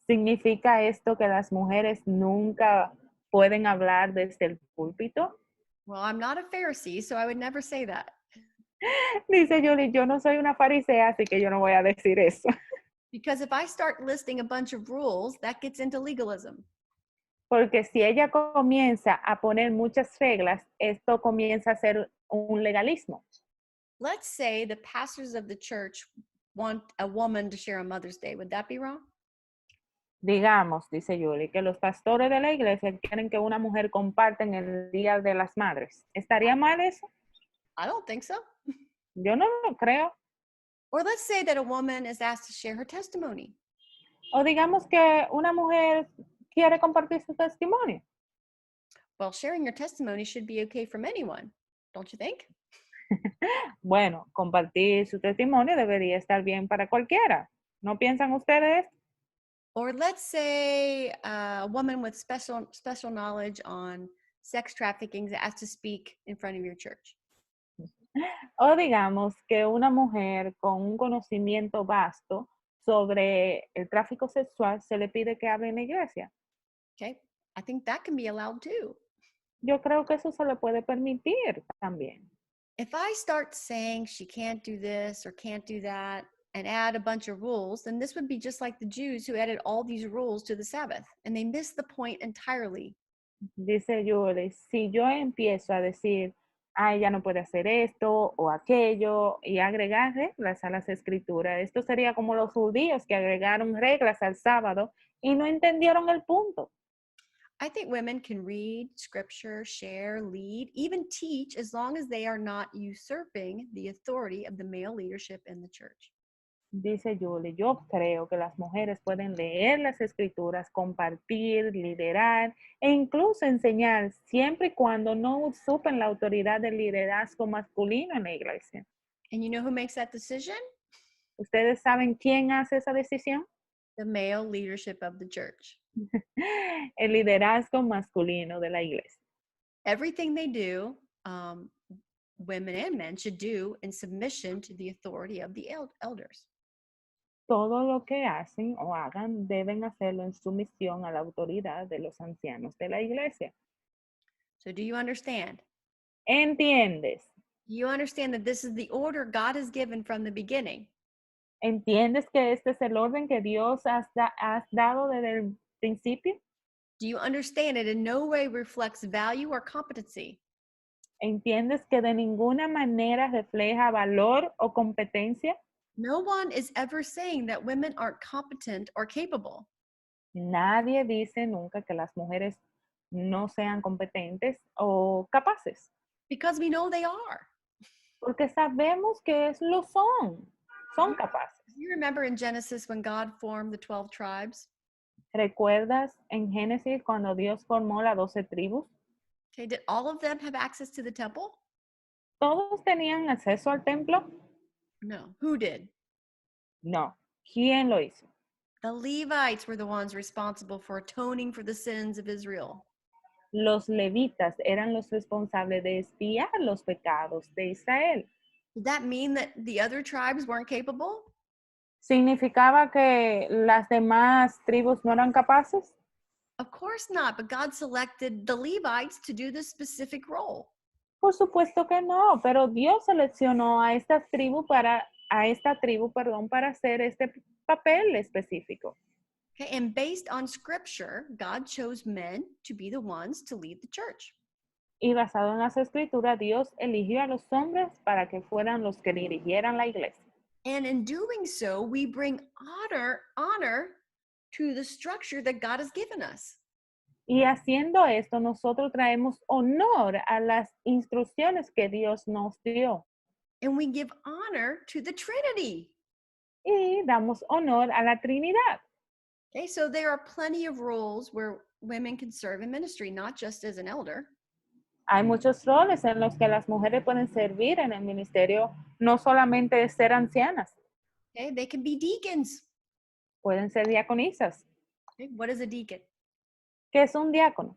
¿significa esto que las mujeres nunca pueden hablar desde el púlpito? Well, I'm not a Pharisee, so I would never say that. Dice Julie, yo no soy una farisea, así que yo no voy a decir eso. Because if I start listing a bunch of rules, that gets into legalism. Porque si ella comienza a poner muchas reglas, esto comienza a ser un legalismo. let's say the pastors of the church want a woman to share on Mother's Day. Would that be wrong? Digamos, dice Julie, que los pastores de la iglesia quieren que una mujer comparta en el Día de las Madres. ¿Estaría mal eso? I don't think so. Yo no lo creo. Or let's say that a woman is asked to share her testimony. O digamos que una mujer quiere compartir su testimonio. Well, sharing your testimony should be okay from anyone, don't you think? Bueno, compartir su testimonio debería estar bien para cualquiera. ¿No piensan ustedes? Or let's say a woman with special knowledge on sex trafficking is asked to speak in front of your church. O digamos que una mujer con un conocimiento vasto sobre el tráfico sexual se le pide que hable en la iglesia. Okay, I think that can be allowed too. Yo creo que eso se le puede permitir también. If I start saying she can't do this or can't do that and add a bunch of rules, then this would be just like the Jews who added all these rules to the Sabbath and they missed the point entirely. Dice Julie, si yo empiezo a decir, ah, ella no puede hacer esto o aquello y agregar reglas a las escrituras, esto sería como los judíos que agregaron reglas al sábado y no entendieron el punto. I think women can read scripture, share, lead, even teach as long as they are not usurping the authority of the male leadership in the church. Dice Julie, yo creo que las mujeres pueden leer las escrituras, compartir, liderar e incluso enseñar siempre y cuando no usurpen la autoridad del liderazgo masculino en la iglesia. And you know who makes that decision? ¿Ustedes saben quién hace esa decisión? The male leadership of the church. El liderazgo masculino de la iglesia. Everything they do, women and men should do in submission to the authority of the elders. Todo lo que hacen o hagan deben hacerlo en sumisión a la autoridad de los ancianos de la iglesia. So do you understand? ¿Entiendes? You understand that this is the order God has given from the beginning. ¿Entiendes que este es el orden que Dios has dado desde el principio? Do you understand it in no way reflects value or competency? ¿Entiendes que de ninguna manera refleja valor o competencia? No one is ever saying that women aren't competent or capable. Nadie dice nunca que las mujeres no sean competentes o capaces, Because we know they are. porque sabemos que lo son capaces. You remember in Genesis when God formed the 12 tribes? ¿Recuerdas en Génesis cuando Dios formó las 12 tribus? Okay, did all of them have access to the temple? ¿Todos tenían acceso al templo? No. Who did? No. ¿Quién lo hizo? The Levites were the ones responsible for atoning for the sins of Israel. Los levitas eran los responsables de expiar los pecados de Israel. Did that mean that the other tribes weren't capable? ¿Significaba que las demás tribus no eran capaces? Of course not, but God selected the Levites to do this specific role. Por supuesto que no, pero Dios seleccionó a esta tribu para hacer este papel específico. Okay, and based on scripture, God chose men to be the ones to lead the church. Y basado en las escrituras, Dios eligió a los hombres para que fueran los que dirigieran la iglesia. And in doing so, we bring honor to the structure that God has given us. Y haciendo esto, nosotros traemos honor a las instrucciones que Dios nos dio. And we give honor to the Trinity. Y damos honor a la Trinidad. Okay, so there are plenty of roles where women can serve in ministry, not just as an elder. Hay muchos roles en los que las mujeres pueden servir en el ministerio, no solamente ser ancianas, Okay, they can be deacons. pueden ser diaconisas. Okay, what is a deacon? ¿Qué es un diácono?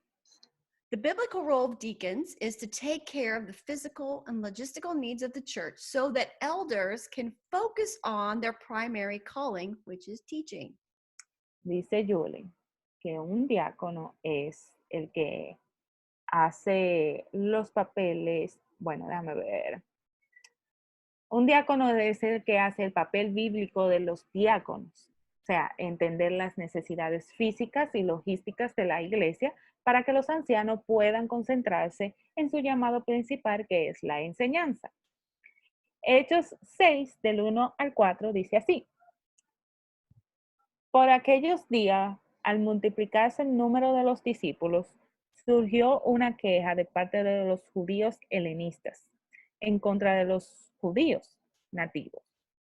The biblical role of deacons is to take care of the physical and logistical needs of the church so that elders can focus on their primary calling, which is teaching. Dice Julie que un diácono es el que hace los papeles, bueno, déjame ver. Un diácono es el que hace el papel bíblico de los diáconos, o sea, entender las necesidades físicas y logísticas de la iglesia para que los ancianos puedan concentrarse en su llamado principal, que es la enseñanza. Hechos 6, del 1 al 4, dice así. Por aquellos días, al multiplicarse el número de los discípulos, surgió una queja de parte de los judíos helenistas en contra de los judíos nativos,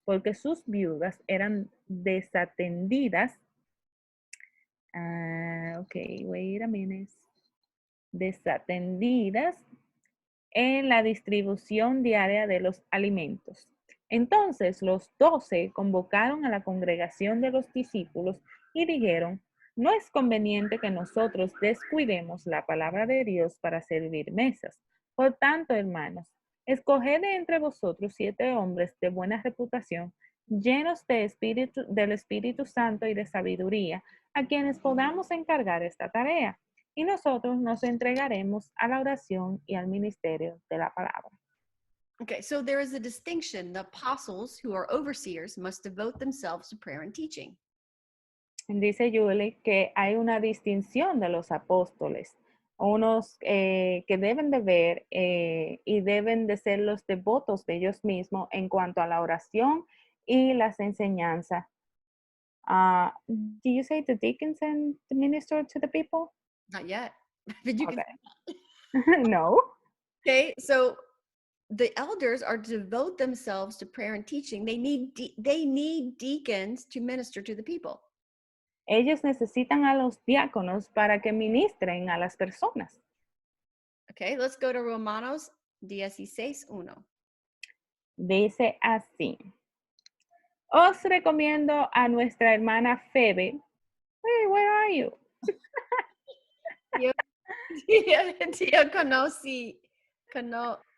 porque sus viudas eran desatendidas. Wait a minute. Desatendidas en la distribución diaria de los alimentos. Entonces los 12 convocaron a la congregación de los discípulos y dijeron, no es conveniente que nosotros descuidemos la palabra de Dios para servir mesas. Por tanto, hermanos, escoged de entre vosotros 7 hombres de buena reputación, llenos del Espíritu Santo y de sabiduría, a quienes podamos encargar esta tarea y nosotros nos entregaremos a la oración y al ministerio de la palabra. Okay, so there is a distinction. The apostles, who are overseers, must devote themselves to prayer and teaching. Dice Julie que hay una distinción de los apóstoles, unos que deben de ver y deben de ser los devotos de ellos mismos en cuanto a la oración y las enseñanzas. Do you say the deacons and the minister to the people? Not yet. But you can. Okay. No. Okay, so the elders are to devote themselves to prayer and teaching. They need deacons to minister to the people. Ellos necesitan a los diáconos para que ministren a las personas. Okay, let's go to Romanos 16:1. Dice así. Os recomiendo a nuestra hermana Phoebe. Hey, where are you?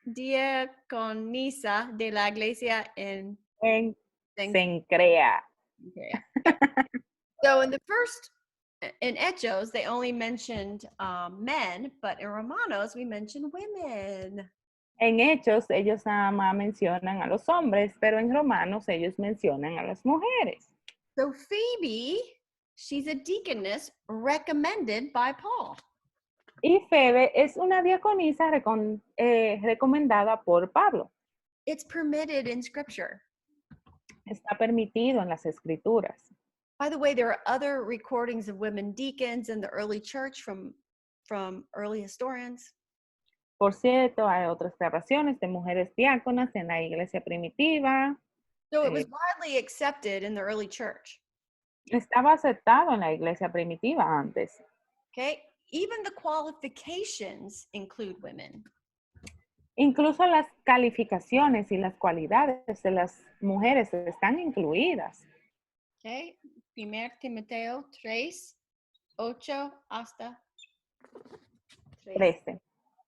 Diaconisa de la iglesia en En Cencrea. Okay. So in the first, in Hechos, they only mentioned men, but in Romanos, we mentioned women. En Hechos, ellos nada más mencionan a los hombres, pero en Romanos, ellos mencionan a las mujeres. So Phoebe, she's a deaconess recommended by Paul. Y Phoebe es una diaconisa recomendada por Pablo. It's permitted in scripture. Está permitido en las escrituras. By the way, there are other recordings of women deacons in the early church from early historians. Por cierto, hay otras grabaciones de mujeres diáconas en la iglesia primitiva. So it was widely accepted in the early church. Estaba aceptado en la iglesia primitiva antes. Okay, even the qualifications include women. Incluso las calificaciones y las cualidades de las mujeres están incluidas. Okay, 1 Timoteo 3, 8 hasta 13.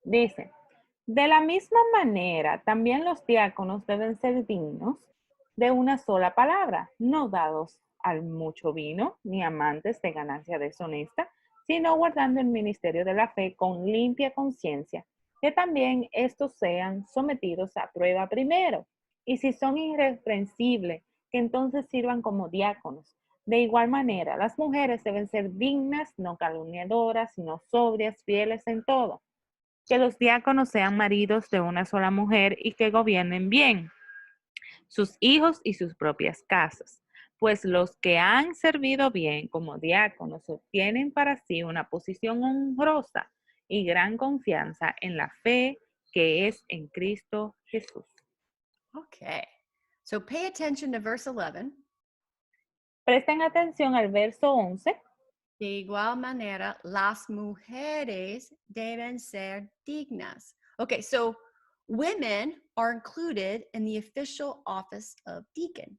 Dice, de la misma manera, también los diáconos deben ser dignos de una sola palabra, no dados al mucho vino, ni amantes de ganancia deshonesta, sino guardando el ministerio de la fe con limpia conciencia, que también estos sean sometidos a prueba primero, y si son irreprensibles, que entonces sirvan como diáconos. De igual manera, las mujeres deben ser dignas, no calumniadoras, sino sobrias, fieles en todo. Que los diáconos sean maridos de una sola mujer y que gobiernen bien sus hijos y sus propias casas, pues los que han servido bien como diáconos obtienen para sí una posición honrosa y gran confianza en la fe que es en Cristo Jesús. Okay, so pay attention to verse 11. Presten atención al verso 11. De igual manera, las mujeres deben ser dignas. Okay, so women are included in the official office of deacon.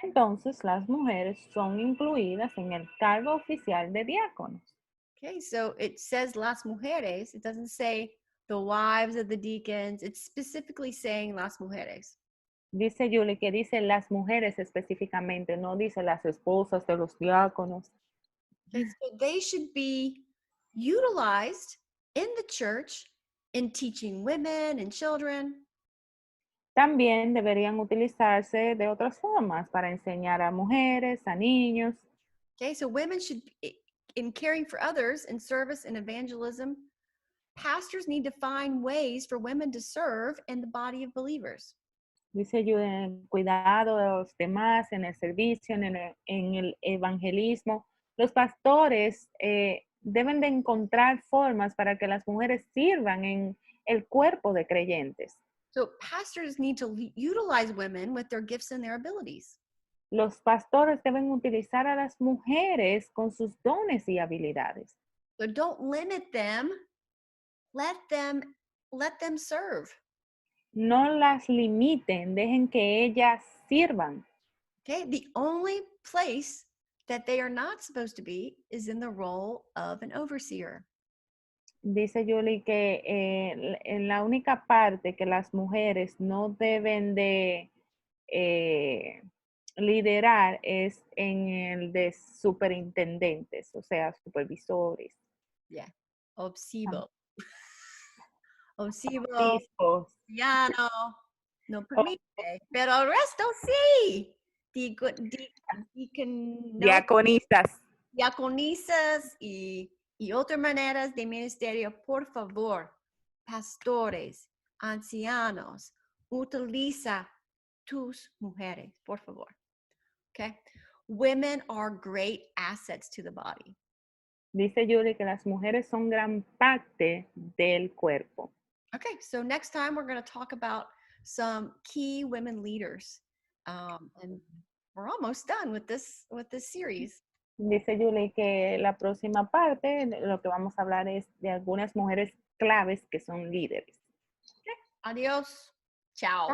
Entonces las mujeres son incluidas en el cargo oficial de diáconos. Okay, so it says las mujeres. It doesn't say the wives of the deacons. It's specifically saying las mujeres. Dice Julie que dice las mujeres específicamente, no dice las esposas de los diáconos. Okay, so they should be utilized in the church in teaching women and children. También deberían utilizarse de otras formas para enseñar a mujeres, a niños. Okay, so women should, in caring for others, in service and evangelism, pastors need to find ways for women to serve in the body of believers. Dice Judy, en el cuidado de los demás, en el servicio, en el evangelismo. Los pastores deben de encontrar formas para que las mujeres sirvan en el cuerpo de creyentes. So pastors need to utilize women with their gifts and their abilities. Los pastores deben utilizar a las mujeres con sus dones y habilidades. So don't limit them. Let them serve. No las limiten, dejen que ellas sirvan. Okay? The only place that they are not supposed to be is in the role of an overseer. Dice Julie que en la única parte que las mujeres no deben de liderar es en el de superintendentes, o sea, supervisores. Yeah. Obsibo. Obsibo, Obispos. piano, no o permite, pero el resto sí. No, diaconisas. diaconisas y otras maneras de ministerio, por favor, pastores, ancianos, utiliza tus mujeres, por favor. Okay? Women are great assets to the body. Dice Julie que las mujeres son gran parte del cuerpo. Okay, so next time we're going to talk about some key women leaders. And we're almost done with this series. Dice Julie que la próxima parte lo que vamos a hablar es de algunas mujeres claves que son líderes. Adios. Ciao.